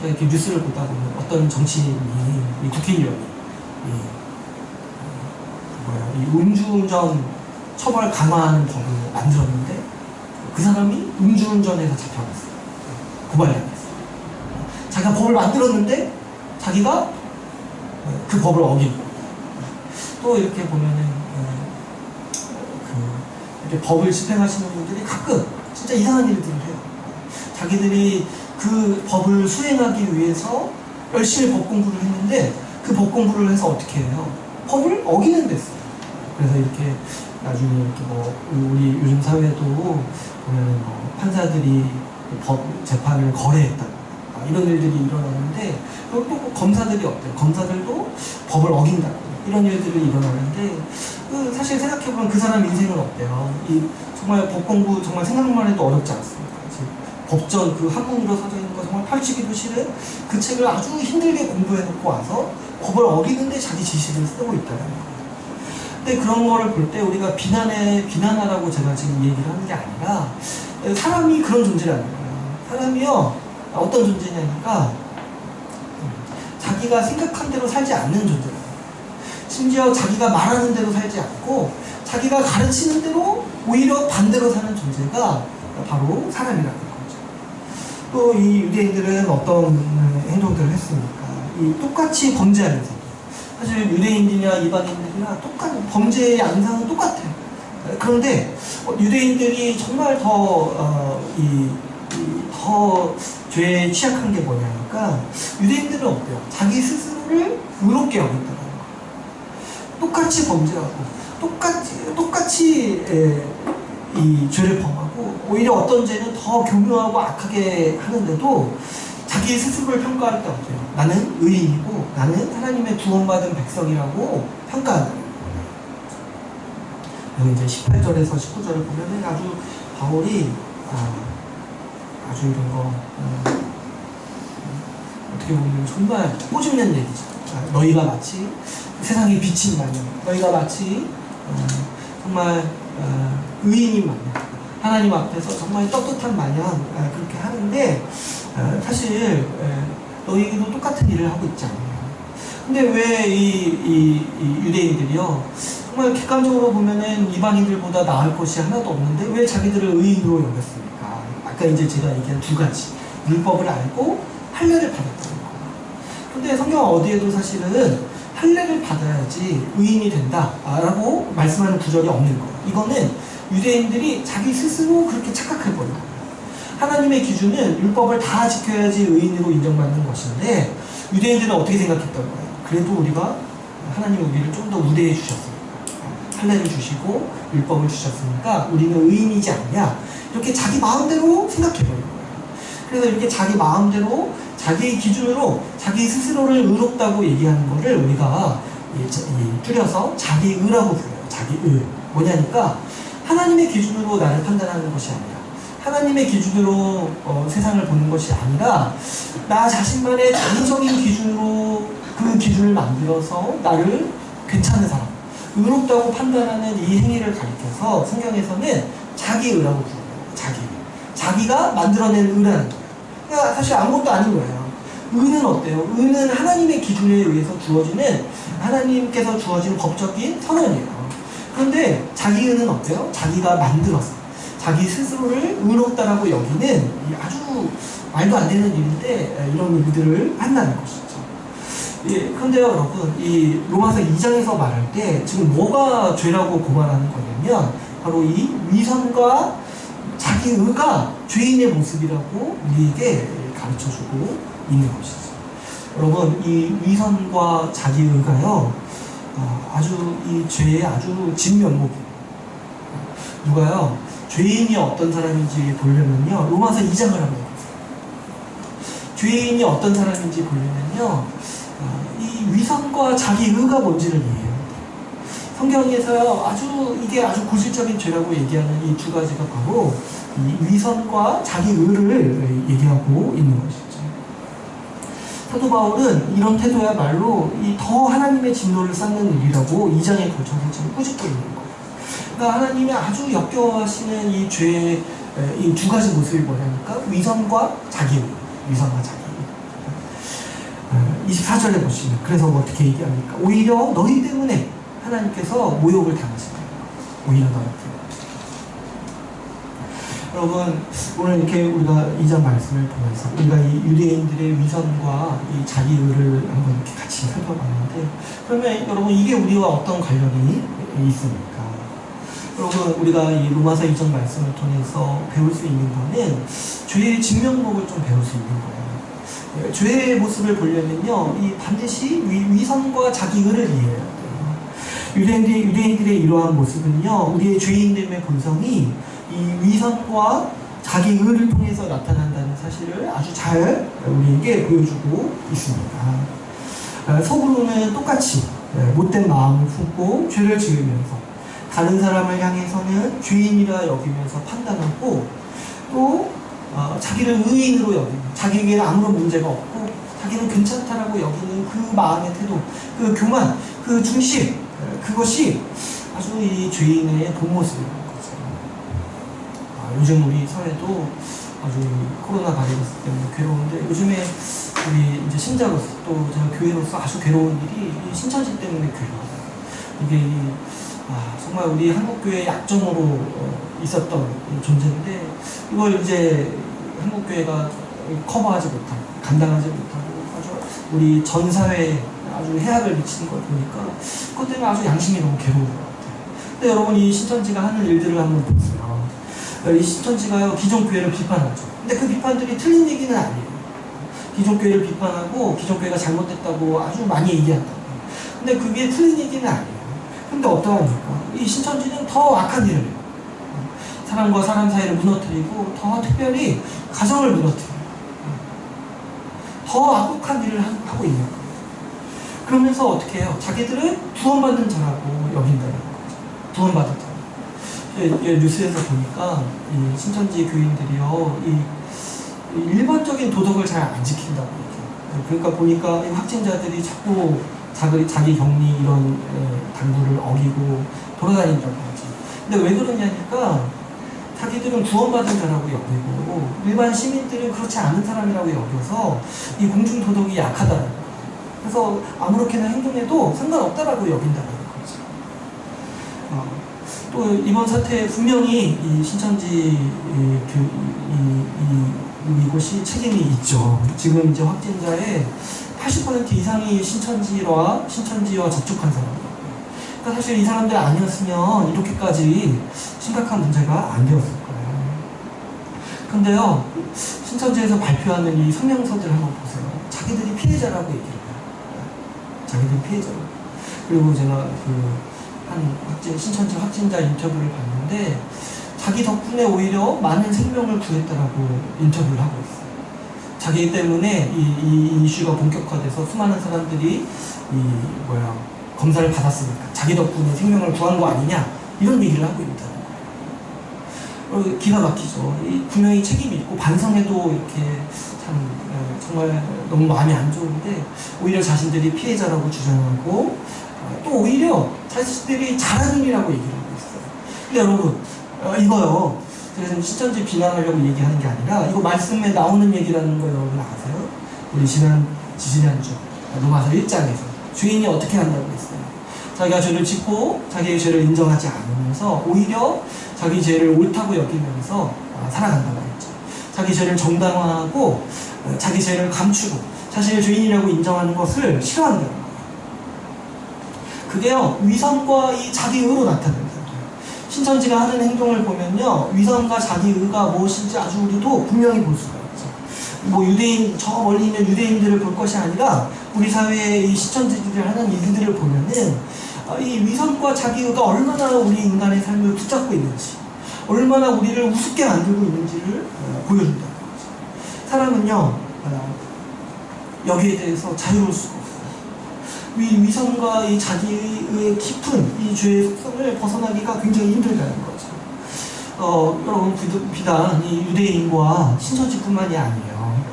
이렇게 뉴스를 보다 보면 어떤 정치인이, 이 국회의원이 이 음주운전 처벌 강화하는 법을 만들었는데 그 사람이 음주운전에서 잡혀갔어요. 고발당했어요. 자기가 법을 만들었는데 자기가 그 법을 어긴 거예요. 또 이렇게 보면은 이렇게 법을 집행하시는 분들이 가끔 진짜 이상한 일들을 해요. 자기들이 그 법을 수행하기 위해서 열심히 법 공부를 했는데 그 법 공부를 해서 어떻게 해요? 법을 어기는 데 써요. 그래서 이렇게 나중에 이렇게 우리 요즘 사회도 보면 판사들이 법 재판을 거래했다, 이런 일들이 일어나는데, 또 검사들이 어때요? 검사들도 법을 어긴다고 이런 일들이 일어나는데, 사실 생각해보면 그 사람 인생은 어때요? 정말 법 공부 정말 생각만 해도 어렵지 않습니까? 법전 그 한문으로 써져 있는 거 정말 펼치기도 싫은 그 책을 아주 힘들게 공부해놓고 와서 법을 어기는데 자기 지식을 쓰고 있다는 거예요. 근데 그런 거를 볼 때 우리가 비난하라고 제가 지금 얘기를 하는 게 아니라, 사람이 그런 존재라는 거예요. 사람이요, 어떤 존재냐니까 자기가 생각한 대로 살지 않는 존재라는 거예요. 심지어 자기가 말하는 대로 살지 않고 자기가 가르치는 대로 오히려 반대로 사는 존재가 바로 사람이라는 거죠. 또 이 유대인들은 어떤 행동들을 했습니까? 똑같이 범죄하는 생. 사실 유대인들이나 이방인들이나 똑같은 범죄의 양상은 똑같아요. 그런데 유대인들이 정말 더 죄에 취약한 게 뭐냐니까, 유대인들은 어때요? 자기 스스로를 의롭게 여긴다는 거예요. 똑같이 범죄하고 똑같이 이 죄를 범하고 오히려 어떤 죄는 더 교묘하고 악하게 하는데도 자기 스스로를 평가할 때 어때요? 나는 의인이고 나는 하나님의 구원받은 백성이라고 평가한다. 여기 이제 18절에서 19절을 보면은 아주 바울이 아주 이런 거 어떻게 보면 정말 꼬집는 얘기죠. 너희가 마치 세상의 빛인 마냥, 너희가 마치 정말 의인인 마냥, 하나님 앞에서 정말 떳떳한 마냥 그렇게 하는데 사실 너희도 똑같은 일을 하고 있지 않나요? 근데 왜 이 유대인들이요 정말 객관적으로 보면은 이방인들보다 나을 것이 하나도 없는데 왜 자기들을 의인으로 여겼습니까? 아까 이제 제가 얘기한 두 가지, 율법을 알고 할례를 받았다는 거예요. 근데 성경 어디에도 사실은 할례를 받아야지 의인이 된다라고 말씀하는 구절이 없는 거예요. 이거는 유대인들이 자기 스스로 그렇게 착각해버린 거예요. 하나님의 기준은 율법을 다 지켜야지 의인으로 인정받는 것인데 유대인들은 어떻게 생각했던 거예요? 그래도 우리가 하나님이 우리를 좀 더 우대해 주셨으니까, 할례를 주시고 율법을 주셨으니까 우리는 의인이지 않냐, 이렇게 자기 마음대로 생각해버린 거예요. 그래서 이렇게 자기 마음대로 자기의 기준으로 자기 스스로를 의롭다고 얘기하는 거를 우리가 줄여서 자기의라고 불러요. 자기의. 뭐냐니까 하나님의 기준으로 나를 판단하는 것이 아니라, 하나님의 기준으로 세상을 보는 것이 아니라 나 자신만의 자의적인 기준으로 그 기준을 만들어서 나를 괜찮은 사람, 의롭다고 판단하는 이 행위를 가리켜서 성경에서는 자기의라고 불러요. 자기가 만들어낸 의라는 거예요. 그러니까 사실 아무것도 아닌 거예요. 의는 어때요? 의는 하나님의 기준에 의해서 주어지는, 하나님께서 주어진 법적인 선언이에요. 그런데 자기의는 어때요? 자기가 만들어서 자기 스스로를 의롭다라고 여기는 아주 말도 안 되는 일인데 이런 일들을 한다는 것이죠. 예, 그런데요 여러분, 이 로마서 2장에서 말할 때 지금 뭐가 죄라고 고발하는 거냐면 바로 이 위선과 자기의가 죄인의 모습이라고 우리에게 가르쳐주고 있는 것이죠. 여러분, 이 위선과 자기의가요 아주 이 죄의 아주 진면목이에요. 누가요 죄인이 어떤 사람인지 보려면요 로마서 2장을 한번 보세요. 죄인이 어떤 사람인지 보려면요 이 위선과 자기의가 뭔지를 이해해요. 성경에서요 이게 아주 고질적인 죄라고 얘기하는 이 두 가지가 바로 이 위선과 자기의를 얘기하고 있는 것이죠. 사도 바울은 이런 태도야말로 더 하나님의 진노를 쌓는 일이라고 2장에 걸쳐서 지금 꾸짖고 있는 거예요. 그러니까 하나님이 아주 역겨워하시는 이 죄의 이 두 가지 모습이 뭐냐니까 위선과 자기의, 위선과 자기의. 24절에 보시면 그래서 뭐 어떻게 얘기합니까? 오히려 너희 때문에 하나님께서 모욕을 당하신다. 오히려 너희 때문에. 여러분, 오늘 이렇게 우리가 2장 말씀을 보면서 우리가 이 유대인들의 위선과 이 자기의를 한번 이렇게 같이 살펴봤는데, 그러면 여러분 이게 우리와 어떤 관련이 있습니까? 여러분, 우리가 이 로마서 2장 말씀을 통해서 배울 수 있는 거는 죄의 진면목을 좀 배울 수 있는 거예요. 죄의 모습을 보려면요, 반드시 위선과 자기의를 이해해야 돼요. 유대인들의 이러한 모습은요, 우리의 죄인됨의 본성이 이 위선과 자기의를 통해서 나타난다는 사실을 아주 잘 우리에게 보여주고 있습니다. 속으로는 똑같이 못된 마음을 품고 죄를 지으면서 다른 사람을 향해서는 죄인이라 여기면서 판단하고 또 자기를 의인으로 여기는, 자기에게는 아무런 문제가 없고 자기는 괜찮다라고 여기는 그 마음의 태도, 그 교만, 그 중심, 그것이 아주 이 죄인의 본 모습이라는 거죠. 요즘 우리 사회도 아주 코로나 바이러스 때문에 괴로운데, 요즘에 우리 이제 신자로서 또 제가 교회로서 아주 괴로운 일이 이 신천지 때문에 괴로워요. 이게 정말 우리 한국교회의 약점으로 있었던 존재인데, 이걸 이제 한국교회가 커버하지 못하고 감당하지 못하고 아주 우리 전 사회에 아주 해악을 미치는 걸 보니까 그것 때문에 아주 양심이 너무 괴로운 것 같아요. 근데 여러분, 이 신천지가 하는 일들을 한번 보세요. 이 신천지가요 기존 교회를 비판하죠. 근데 그 비판들이 틀린 얘기는 아니에요. 기존 교회를 비판하고 기존 교회가 잘못됐다고 아주 많이 얘기한다고. 근데 그게 틀린 얘기는 아니에요. 근데 어떠합니까? 이 신천지는 더 악한 일을 해요. 사람과 사람 사이를 무너뜨리고 더 특별히 가정을 무너뜨려요. 더 악독한 일을 하고 있는 거예요. 그러면서 어떻게 해요? 자기들은 구원받는 자라고 여긴다는 거죠. 구원받은 자. 뉴스에서 보니까 이 신천지 교인들이요, 이 일반적인 도덕을 잘 안 지킨다고 얘기해요. 그러니까 보니까 이 확진자들이 자꾸 자기 격리 이런 당부를 어기고 돌아다닌다고 하죠. 근데 왜 그러냐니까 자기들은 구원받은 자라고 여기고 일반 시민들은 그렇지 않은 사람이라고 여겨서 이 공중 도덕이 약하다는 거예요. 그래서 아무렇게나 행동해도 상관없다라고 여긴다는 거죠. 또 이번 사태에 분명히 이 신천지 이곳이 책임이 있죠. 지금 이제 확진자의 80% 이상이 신천지와 접촉한 사람들. 그러니까 사실 이 사람들 아니었으면 이렇게까지 심각한 문제가 안 되었을 거예요. 근데요, 신천지에서 발표하는 이 성명서들을 한번 보세요. 자기들이 피해자라고 얘기를 해요. 자기들이 피해자라고. 그리고 제가 신천지 확진자 인터뷰를 봤는데 자기 덕분에 오히려 많은 생명을 구했다라고 인터뷰를 하고 있어요. 자기 때문에 이 이슈가 본격화돼서 수많은 사람들이 검사를 받았으니까 자기 덕분에 생명을 구한 거 아니냐 이런 얘기를 하고 있다는 거예요. 기가 막히죠. 분명히 책임이 있고 반성해도 이렇게 참 정말 너무 마음이 안 좋은데 오히려 자신들이 피해자라고 주장하고 또 오히려 자신들이 잘하는 일이라고 얘기를 하고 있어요. 근데 여러분 이거요, 제가 지금 신천지 비난하려고 얘기하는 게 아니라 이거 말씀에 나오는 얘기라는 거 여러분 아세요? 우리 지지난주 로마서 1장에서 죄인이 어떻게 한다고 했어요? 자기가 죄를 짓고 자기의 죄를 인정하지 않으면서 오히려 자기 죄를 옳다고 여기면서 살아간다고 했죠. 자기 죄를 정당화하고 자기 죄를 감추고 자신을 죄인이라고 인정하는 것을 싫어한다는 거예요. 그게요, 위선과 이 자기의로 나타난다. 신천지가 하는 행동을 보면요, 위선과 자기의가 무엇인지 아주 우리도 분명히 볼 수가 있죠. 유대인, 저 멀리 있는 유대인들을 볼 것이 아니라 우리 사회의 이 신천지들이 하는 일들을 보면은 이 위선과 자기의가 얼마나 우리 인간의 삶을 붙잡고 있는지, 얼마나 우리를 우습게 만들고 있는지를 보여준다는 거죠. 사람은요, 여기에 대해서 자유로울 수가 없어요. 위선과 이 자기의 깊은 이 죄의 속성을 벗어나기가 굉장히 힘들다는 거죠. 여러분, 비단 이 유대인과 신천지뿐만이 아니에요.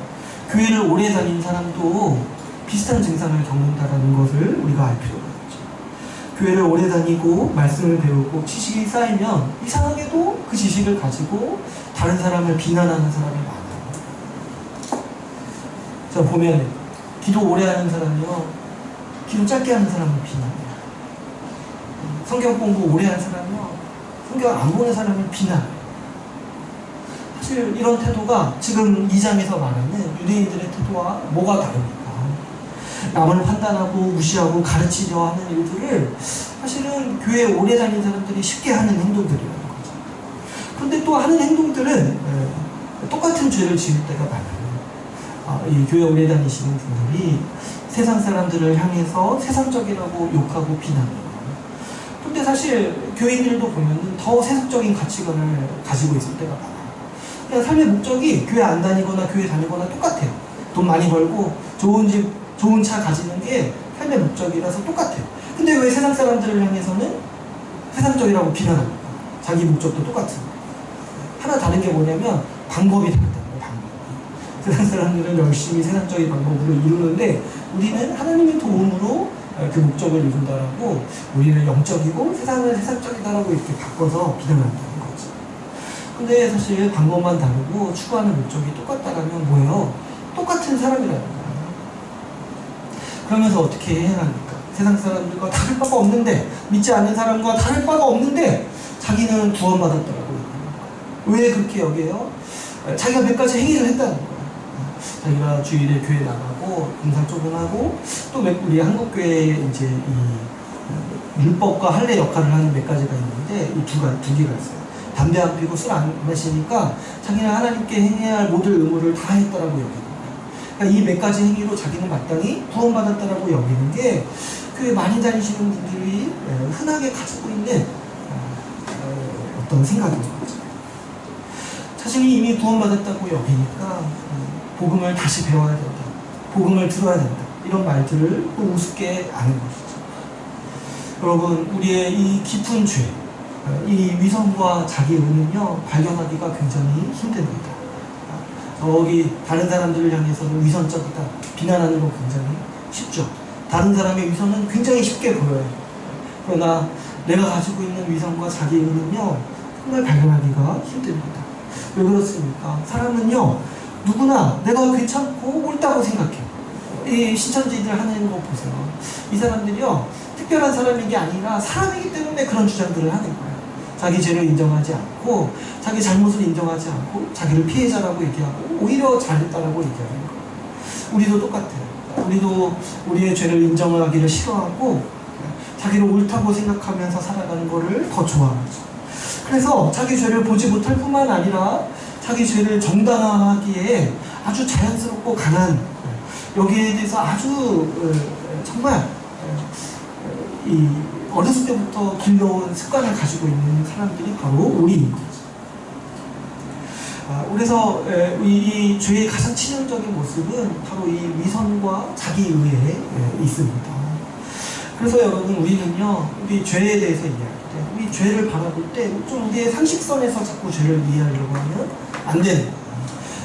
교회를 오래 다닌 사람도 비슷한 증상을 겪는다는 것을 우리가 알 필요가 있죠. 교회를 오래 다니고 말씀을 배우고 지식이 쌓이면 이상하게도 그 지식을 가지고 다른 사람을 비난하는 사람이 많아요. 자, 보면 기도 오래 하는 사람이요, 기도 짧게 하는 사람을 비난해요. 성경 공부 오래 하는 사람이요, 성경 안 보는 사람을 비난해요. 사실 이런 태도가 지금 2장에서 말하는 유대인들의 태도와 뭐가 다릅니까? 남을 판단하고 무시하고 가르치려 하는 일들을 사실은 교회에 오래 다닌 사람들이 쉽게 하는 행동들이라는 거죠. 그런데 또 하는 행동들은 똑같은 죄를 지을 때가 많아요. 이 교회 오래 다니시는 분들이 세상 사람들을 향해서 세상적이라고 욕하고 비난해요. 근데 사실 교인들도 보면 더 세속적인 가치관을 가지고 있을 때가 많아요. 그냥 삶의 목적이 교회 안 다니거나 교회 다니거나 똑같아요. 돈 많이 벌고 좋은 집, 좋은 차 가지는 게 삶의 목적이라서 똑같아요. 근데 왜 세상 사람들을 향해서는 세상적이라고 비난합니까? 자기 목적도 똑같은. 하나 다른 게 뭐냐면 방법이 다르다. 세상 사람들은 열심히 세상적인 방법으로 이루는데 우리는 하나님의 도움으로 그 목적을 이룬다라고 우리는 영적이고 세상은 세상적이다라고 이렇게 바꿔서 비난한다는 거죠. 근데 사실 방법만 다르고 추구하는 목적이 똑같다라면 뭐예요? 똑같은 사람이라는 거예요. 그러면서 어떻게 해야 합니까? 세상 사람들과 다를 바가 없는데, 믿지 않는 사람과 다를 바가 없는데 자기는 구원받았다라고 얘기합니다. 왜 그렇게 여겨요? 자기가 몇 가지 행위를 했다는 거예요. 자기가 주일에 교회 나가고 공상 조금하고 또 우리 한국교회에 이제 이 율법과 할례 역할을 하는 몇 가지가 있는데 이 두 개가 있어요. 담배 안 피고 술 안 마시니까 자기는 하나님께 행해야 할 모든 의무를 다 했다라고 여기는 거예요. 그러니까 이 몇 가지 행위로 자기는 마땅히 구원받았다라고 여기는 게 교회 많이 다니시는 분들이 흔하게 가지고 있는 어떤 생각인 거죠. 자신이 이미 구원받았다고 여기니까 복음을 다시 배워야 된다. 복음을 들어야 된다. 이런 말들을 또 우습게 아는 것이죠. 여러분, 우리의 이 깊은 죄, 이 위선과 자기의는요, 발견하기가 굉장히 힘듭니다. 저기 다른 사람들을 향해서는 위선적이다, 비난하는 건 굉장히 쉽죠. 다른 사람의 위선은 굉장히 쉽게 보여요. 그러나 내가 가지고 있는 위선과 자기의는요, 정말 발견하기가 힘듭니다. 왜 그렇습니까? 사람은요, 누구나 내가 괜찮고 옳다고 생각해요. 이 신천지들 하는 거 보세요. 이 사람들이요, 특별한 사람인 게 아니라 사람이기 때문에 그런 주장들을 하는 거예요. 자기 죄를 인정하지 않고, 자기 잘못을 인정하지 않고, 자기를 피해자라고 얘기하고, 오히려 잘했다라고 얘기하는 거예요. 우리도 똑같아요. 우리도 우리의 죄를 인정하기를 싫어하고, 자기를 옳다고 생각하면서 살아가는 거를 더 좋아하죠. 그래서 자기 죄를 보지 못할 뿐만 아니라, 자기 죄를 정당화하기에 아주 자연스럽고 강한, 여기에 대해서 아주 정말 이 어렸을 때부터 길러온 습관을 가지고 있는 사람들이 바로 우리인 거죠. 그래서 이 죄의 가장 치명적인 모습은 바로 이 위선과 자기의에 있습니다. 그래서 여러분, 우리는요, 우리 죄에 대해서 이야기할 때, 우리 죄를 바라볼 때 좀 우리의 상식선에서 자꾸 죄를 이해하려고 하면 안 되는 거예요.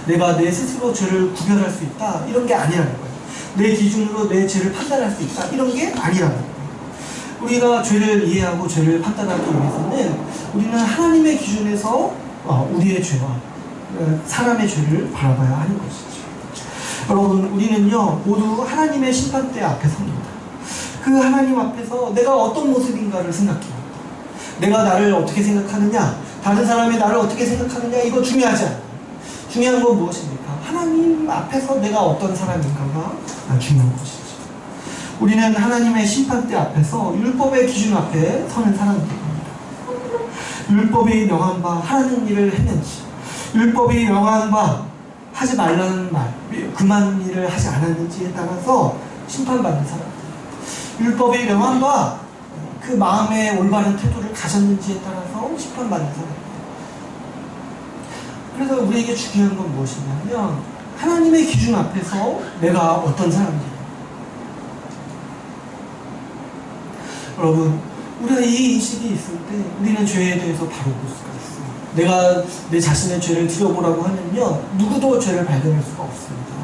내가 내 스스로 죄를 구별할 수 있다, 이런 게 아니라는 거예요. 내 기준으로 내 죄를 판단할 수 있다, 이런 게 아니라는 거예요. 우리가 죄를 이해하고 죄를 판단하기 위해서는 우리는 하나님의 기준에서 우리의 죄와 사람의 죄를 바라봐야 하는 것이죠. 여러분, 우리는요, 모두 하나님의 심판대 앞에 섭니다. 그 하나님 앞에서 내가 어떤 모습인가를 생각해요. 내가 나를 어떻게 생각하느냐, 다른 사람이 나를 어떻게 생각하느냐, 이거 중요하지 않아요. 중요한 건 무엇입니까? 하나님 앞에서 내가 어떤 사람인가가 중요한 것이죠. 우리는 하나님의 심판대 앞에서 율법의 기준 앞에 서는 사람들입니다. 율법이 명한 바 하는 일을 했는지, 율법이 명한 바 하지 말라는 말, 그만 일을 하지 않았는지에 따라서 심판받는 사람들. 율법이 명한 바 그 마음의 올바른 태도를 가졌는지에 따라서 심판받는 사람들. 그래서 우리에게 중요한 건 무엇이냐면, 하나님의 기준 앞에서 내가 어떤 사람인지. 여러분, 우리가 이 인식이 있을 때 우리는 죄에 대해서 바로 볼 수가 있어요. 내가 내 자신의 죄를 들여보라고 하면요, 누구도 죄를 발견할 수가 없습니다.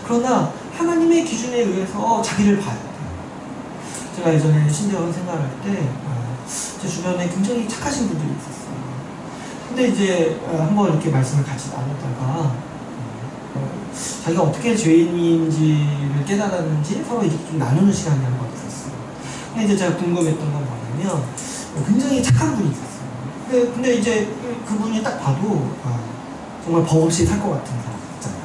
그러나 하나님의 기준에 의해서 자기를 봐야 돼요. 제가 예전에 신대원 생활할 때 제 주변에 굉장히 착하신 분들이 있었어요. 근데 이제 한번 이렇게 말씀을 같이 나누다가 자기가 어떻게 죄인인지를 깨달았는지 서로 이렇게 좀 나누는 시간이 한 번 있었어요. 근데 이제 제가 궁금했던 건 뭐냐면, 굉장히 착한 분이 있었어요. 근데 이제 그분이 딱 봐도 정말 버없이 살 것 같은 사람 있잖아요.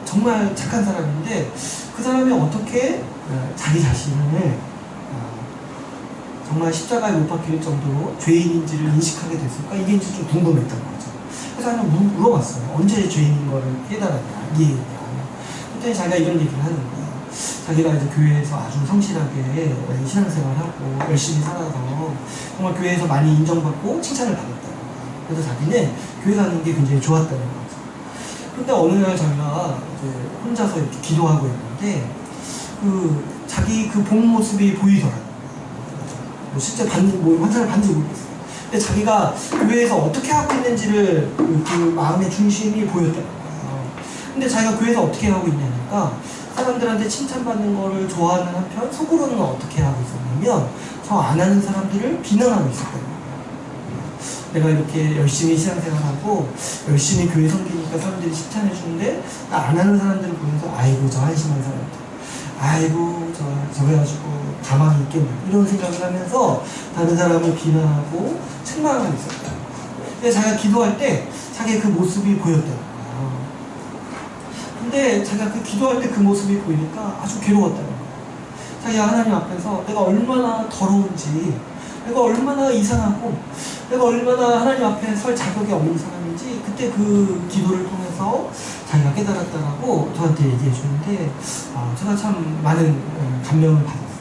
정말 착한 사람인데 그 사람이 어떻게 자기 자신을 정말 십자가에 못 박힐 정도로 죄인인지를 인식하게 됐을까? 이게 이제 좀 궁금했던 거죠. 그래서 저는 물어봤어요. 언제 죄인인 거를 깨달았냐, 이해했냐. 그때 자기가 이런 얘기를 하는 거예요. 자기가 이제 교회에서 아주 성실하게 신앙생활하고 열심히 살아서 정말 교회에서 많이 인정받고 칭찬을 받았다는 거예요. 그래서 자기는 교회 가는 게 굉장히 좋았다는 거죠. 근데 어느 날 자기가 이제 혼자서 이렇게 기도하고 있는데 자기 그 본 모습이 보이더라고요. 뭐 실제 환상을 봤는지 모르겠어요. 근데 자기가 교회에서 어떻게 하고 있는지를 그 마음의 중심이 보였다는 거예요. 근데 자기가 교회에서 어떻게 하고 있냐니까, 사람들한테 칭찬받는 거를 좋아하는 한편 속으로는 어떻게 하고 있었냐면, 저 안 하는 사람들을 비난하고 있었다는 거예요. 내가 이렇게 열심히 신앙생활하고 열심히 교회 섬기니까 사람들이 칭찬해 주는데, 나 안 하는 사람들을 보면서 아이고 저 한심한 사람들, 아이고 저 그래가지고 가만히 있겠네, 이런 생각을 하면서 다른 사람을 비난하고 책망하고 있었다. 근데 자기가 기도할 때 자기의 그 모습이 보였다는 거예요. 근데 자기가 그 기도할 때 그 모습이 보이니까 아주 괴로웠다는 거예요. 자기가 하나님 앞에서 내가 얼마나 더러운지, 내가 얼마나 이상하고, 내가 얼마나 하나님 앞에 설 자격이 없는 사람인지, 그때 그 기도를 통해서 자기가 깨달았다라고 저한테 얘기해 주는데, 제가 참 많은 감명을 받았어요.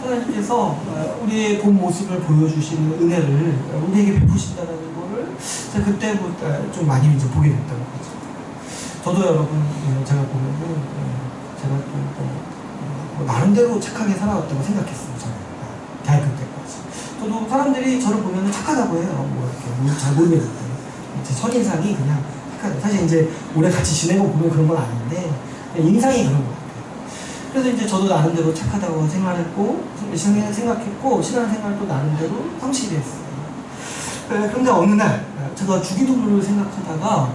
하나님께서 우리의 본 모습을 보여주시는 은혜를 우리에게 베푸신다는 거를 제가 그때부터 좀 많이 이제 보게 됐다는 거죠. 저도 여러분, 제가 보면은, 제가 또 나름대로 착하게 살아왔다고 생각했어요. 저는 대학교 때까지. 저도 사람들이 저를 보면은 착하다고 해요. 뭐 이렇게 잘 모르겠는데 제 첫인상이 그냥 착하다. 사실 이제 오래 같이 지내고 보면 그런 건 아닌데 인상이 그런 것 같아요. 그래서 이제 저도 나름대로 착하다고 생각했고 신앙생활도 나름대로 성실히 했어요. 그런데 어느 날 제가 주기도문을 생각하다가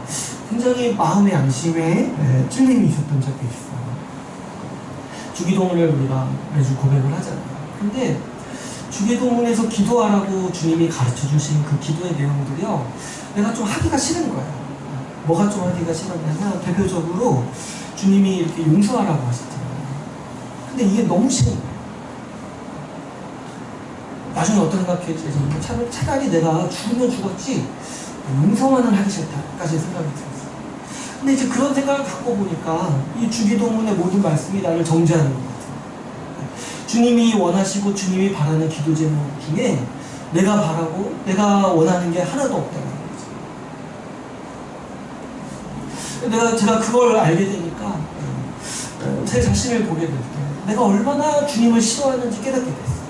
굉장히 마음의 양심에 찔림이 있었던 적이 있어요. 주기도문을 우리가 매주 고백을 하잖아요. 근데 주기도문에서 기도하라고 주님이 가르쳐 주신 그 기도의 내용들이요, 내가 좀 하기가 싫은 거예요. 뭐가 좀 하기가 싫었냐면, 대표적으로 주님이 이렇게 용서하라고 하셨잖아요. 근데 이게 너무 싫은 거예요. 나중에 어떤 생각했지? 차라리 내가 죽으면 죽었지 용서만은 하기 싫다까지 생각이 들었어요. 근데 이제 그런 생각을 갖고 보니까 이 주기도문의 모든 말씀이 나를 정죄하는 것 같아요. 주님이 원하시고 주님이 바라는 기도 제목 중에 내가 바라고 내가 원하는 게 하나도 없다는 거죠. 제가 그걸 알게 되니까 제 자신을 보게 될 때 내가 얼마나 주님을 싫어하는지 깨닫게 됐어요.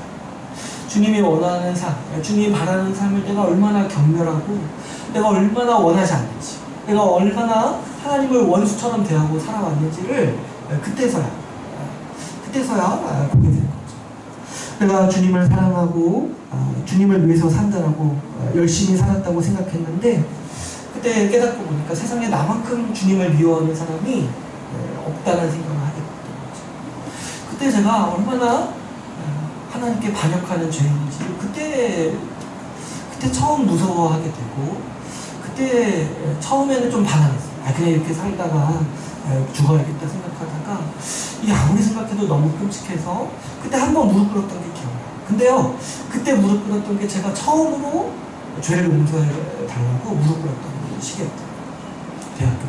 주님이 원하는 삶, 주님이 바라는 삶을 내가 얼마나 경멸하고 내가 얼마나 원하지 않는지, 내가 얼마나 하나님을 원수처럼 대하고 살아왔는지를 그때서야 보게 된 거죠. 내가 주님을 사랑하고 주님을 위해서 산다라고 열심히 살았다고 생각했는데 그때 깨닫고 보니까 세상에 나만큼 주님을 미워하는 사람이 없다는 생각을 하게 됐던 거죠. 그때 제가 얼마나 하나님께 반역하는 죄인인지 그때 처음 무서워하게 되고 그때 처음에는 좀 반항했어요. 그냥 이렇게 살다가 죽어야겠다 생각하다가 이게 아무리 생각해도 너무 끔찍해서 그때 한번 무릎 꿇었던 게 기억나요. 근데요, 그때 무릎 꿇었던 게 제가 처음으로 죄를 용서해달라고 무릎 꿇었던 시기였어요. 대학교 때.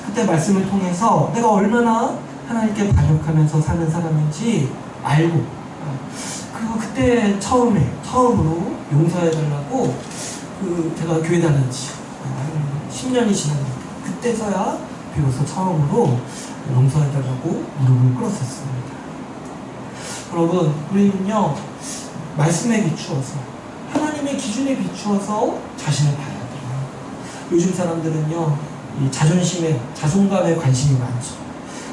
그때 말씀을 통해서 내가 얼마나 하나님께 반역하면서 사는 사람인지 알고 그리고 그때 처음으로 용서해달라고 제가 교회 다닌 지 10년이 지났는데 그때서야 비로소 처음으로 용서해달라고 무릎을 꿇었었습니다. 여러분, 우리는요 말씀에 비추어서 하나님의 기준에 비추어서 자신을 봐야 돼요. 요즘 사람들은요 이 자존감에 관심이 많죠.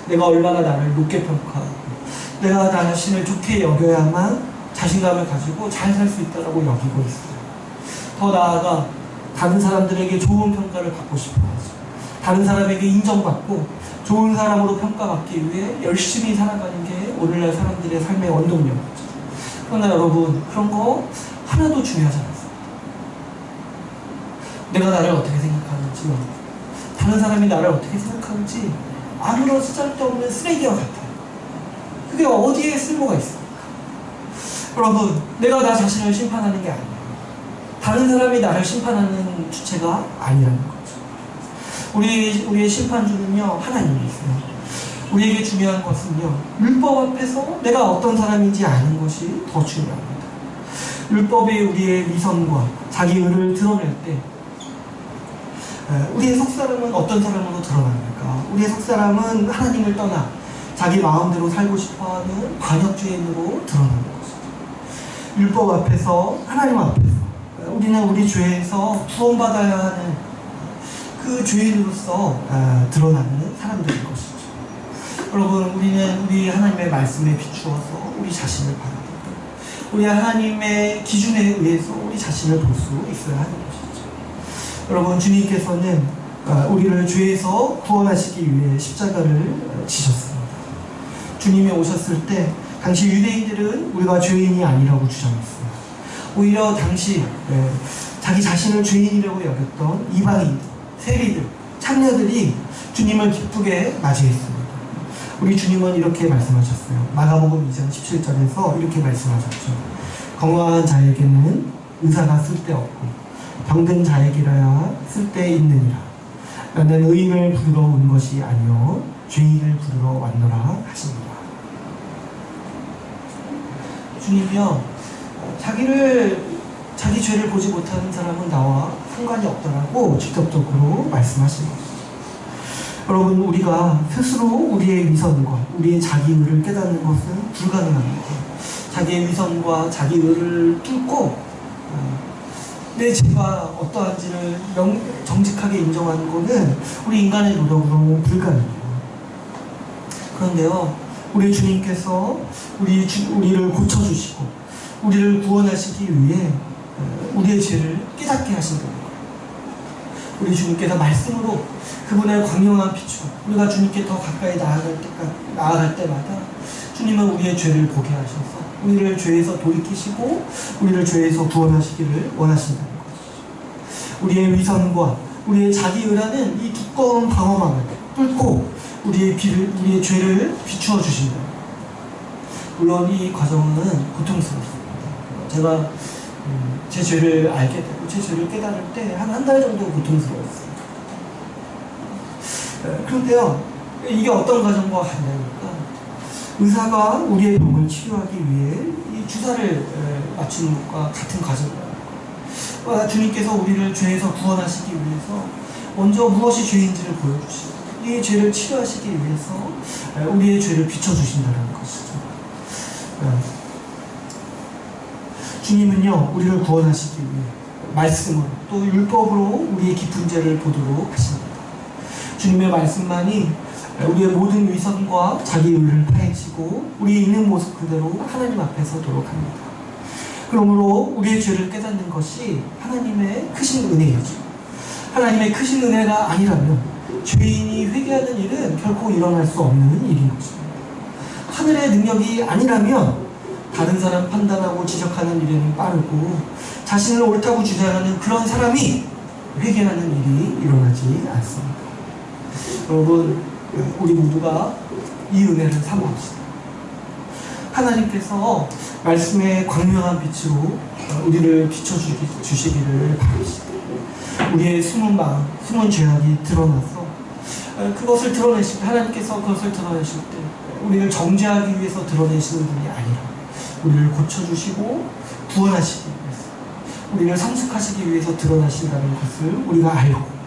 내가 얼마나 나를 높게 평가하고 내가 나 자신을 좋게 여겨야만 자신감을 가지고 잘 살 수 있다고 여기고 있어요. 더 나아가 다른 사람들에게 좋은 평가를 받고 싶어 하죠. 다른 사람에게 인정받고 좋은 사람으로 평가받기 위해 열심히 살아가는 게 오늘날 사람들의 삶의 원동력이죠. 그러나 여러분, 그런 거 하나도 중요하지 않습니다. 내가 나를 어떻게 생각하는지, 다른 사람이 나를 어떻게 생각하는지 아무런 쓰잘데없는 쓰레기와 같아요. 그게 어디에 쓸모가 있습니까? 여러분, 내가 나 자신을 심판하는 게 아니에요. 다른 사람이 나를 심판하는 주체가 아니라는 거죠. 우리의 심판주는요 하나님이세요. 우리에게 중요한 것은요 율법 앞에서 내가 어떤 사람인지 아는 것이 더 중요합니다. 율법이 우리의 위선과 자기 의를 드러낼 때 우리의 속사람은 어떤 사람으로 드러납니까? 우리의 속사람은 하나님을 떠나 자기 마음대로 살고 싶어하는 관역주의인으로 드러나는 것이죠. 율법 앞에서, 하나님 앞에서 우리는 우리 죄에서 구원받아야 하는 그 죄인으로서 드러나는 사람들인 것이죠. 여러분, 우리는 우리 하나님의 말씀에 비추어서 우리 자신을 바라보고 우리 하나님의 기준에 의해서 우리 자신을 볼 수 있어야 하는 것이죠. 여러분, 주님께서는 우리를 죄에서 구원하시기 위해 십자가를 지셨습니다. 주님이 오셨을 때 당시 유대인들은 우리가 죄인이 아니라고 주장했습니다. 오히려 당시 자기 자신을 죄인이라고 여겼던 이방인, 세리들, 창녀들이 주님을 기쁘게 맞이했습니다. 우리 주님은 이렇게 말씀하셨어요. 마가복음 2장 17절에서 이렇게 말씀하셨죠. 건강한 자에게는 의사가 쓸데없고 병든 자에게라야 쓸데있느니라. 나는 의인을 부르러 온 것이 아니요 죄인을 부르러 왔노라 하십니다. 주님이요 자기 죄를 보지 못하는 사람은 나와 상관이 없다라고 직접적으로 말씀하시는 거죠. 여러분, 우리가 스스로 우리의 위선과 우리의 자기의를 깨닫는 것은 불가능합니다. 자기의 위선과 자기의를 뚫고 내 죄가 어떠한지를 정직하게 인정하는 것은 우리 인간의 노력으로 불가능해요. 그런데요, 우리 주님께서 우리를 고쳐주시고 우리를 구원하시기 위해 우리의 죄를 깨닫게 하신 겁니다. 우리 주님께서 말씀으로 그분의 광명한 빛으로 우리가 주님께 더 가까이 나아갈 때마다 주님은 우리의 죄를 보게 하셔서 우리를 죄에서 돌이키시고 우리를 죄에서 구원하시기를 원하신다는 것이죠. 우리의 위선과 우리의 자기의라는 이 두꺼운 방어망을 뚫고 우리의 죄를 비추어 주신다. 물론 이 과정은 고통스럽습니다. 제가 제 죄를 알게 되고 제 죄를 깨달을 때 한 달 정도 고통스러웠어요. 그런데요, 이게 어떤 과정과 같냐니까 의사가 우리의 병을 치료하기 위해 이 주사를 맞추는 것과 같은 과정이에요. 주님께서 우리를 죄에서 구원하시기 위해서 먼저 무엇이 죄인지를 보여주시고 이 죄를 치료하시기 위해서 우리의 죄를 비춰주신다는 것이죠. 주님은요, 우리를 구원하시기 위해 말씀으로 또 율법으로 우리의 깊은 죄를 보도록 하십니다. 주님의 말씀만이 우리의 모든 위선과 자기의를 파헤치고 우리의 있는 모습 그대로 하나님 앞에 서도록 합니다. 그러므로 우리의 죄를 깨닫는 것이 하나님의 크신 은혜이죠. 하나님의 크신 은혜가 아니라면 죄인이 회개하는 일은 결코 일어날 수 없는 일인 것입니다. 하늘의 능력이 아니라면 다른 사람 판단하고 지적하는 일에는 빠르고 자신을 옳다고 주장하는 그런 사람이 회개하는 일이 일어나지 않습니다. 여러분, 우리 모두가 이 은혜를 사모합시다. 하나님께서 말씀의 광명한 빛으로 우리를 비춰주시기를 바랍시다. 우리의 숨은 마음, 숨은 죄악이 드러나서 그것을 드러내실 때, 하나님께서 그것을 드러내실 때 우리를 정죄하기 위해서 드러내시는 분이 아니라 우리를 고쳐주시고 구원하시기 위해서 우리를 상속하시기 위해서 드러나신다는 것을 우리가 알고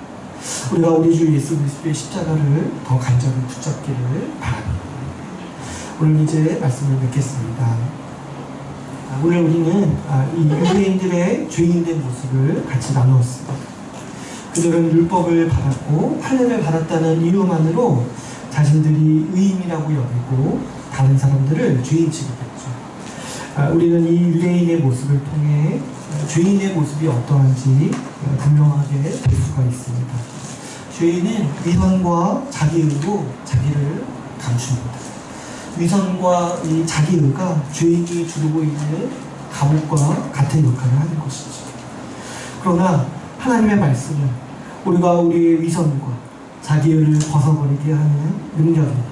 우리가 우리 주 예수 그리스도의 십자가를 더 간절히 붙잡기를 바랍니다. 오늘 이제 말씀을 맺겠습니다. 오늘 우리는 이 유대인들의 죄인된 모습을 같이 나누었습니다. 그들은 율법을 받았고 할례를 받았다는 이유만으로 자신들이 의인이라고 여기고 다른 사람들을 죄인 취급했죠. 우리는 이 유대인의 모습을 통해 죄인의 모습이 어떠한지 분명하게 볼 수가 있습니다. 죄인은 위선과 자기의로 자기를 감춥니다. 위선과 이 자기의가 죄인이 두르고 있는 감옥과 같은 역할을 하는 것이죠. 그러나 하나님의 말씀은 우리가 우리의 위선과 자기의를 벗어버리게 하는 능력입니다.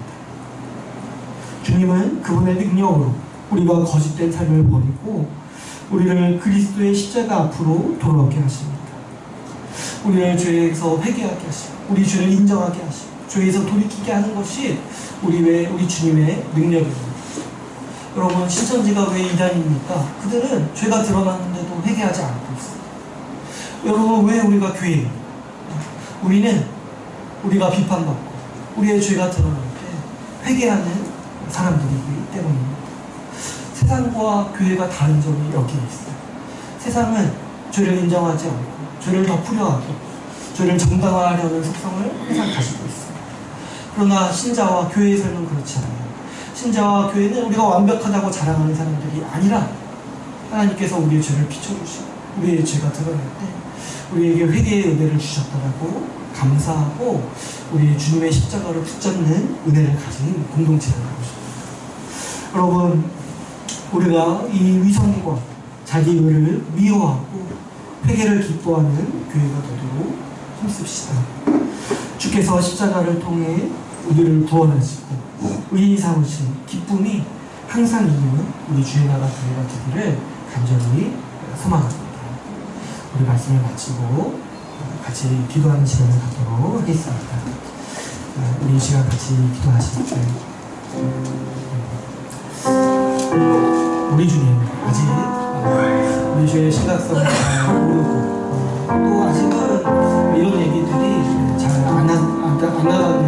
주님은 그분의 능력으로 우리가 거짓된 삶을 버리고 우리를 그리스도의 십자가 앞으로 돌아오게 하십니다. 우리를 죄에서 회개하게 하시고 우리 죄를 인정하게 하시고 죄에서 돌이키게 하는 것이 우리 주님의 능력입니다. 여러분, 신천지가 왜 이단입니까? 그들은 죄가 드러났는데도 회개하지 않고 있어요. 여러분, 왜 우리가 교회입니까? 우리는 우리가 비판받고 우리의 죄가 드러날 때 회개하는 사람들이기 때문입니다. 세상과 교회가 다른 점이 여기에 있어요. 세상은 죄를 인정하지 않고 죄를 덮으려 하고 죄를 정당화하려는 속성을 항상 가지고 있어요. 그러나 신자와 교회의 삶은 그렇지 않아요. 신자와 교회는 우리가 완벽하다고 자랑하는 사람들이 아니라 하나님께서 우리의 죄를 비춰주시고 우리의 죄가 드러날 때 우리에게 회개의 은혜를 주셨다고 감사하고 우리 주님의 십자가를 붙잡는 은혜를 가진 공동체라는 것입니다. 여러분, 우리가 이 위선과 자기의를 미워하고 회개를 기뻐하는 교회가 되도록 힘씁시다. 주께서 십자가를 통해 우리를 구원하시고 의인 삼으신 기쁨이 항상 있는 우리 주의 나라 교회가 되기를 간절히 소망합니다. 우리 말씀을 마치고 같이 기도하는 시간을 갖도록 하겠습니다. 우리 이 시간 같이 기도하실 때 우리 주님, 아직 우리 주의 심각성을 잘 모르고 또 아직은 이런 얘기들이 잘 안 나가는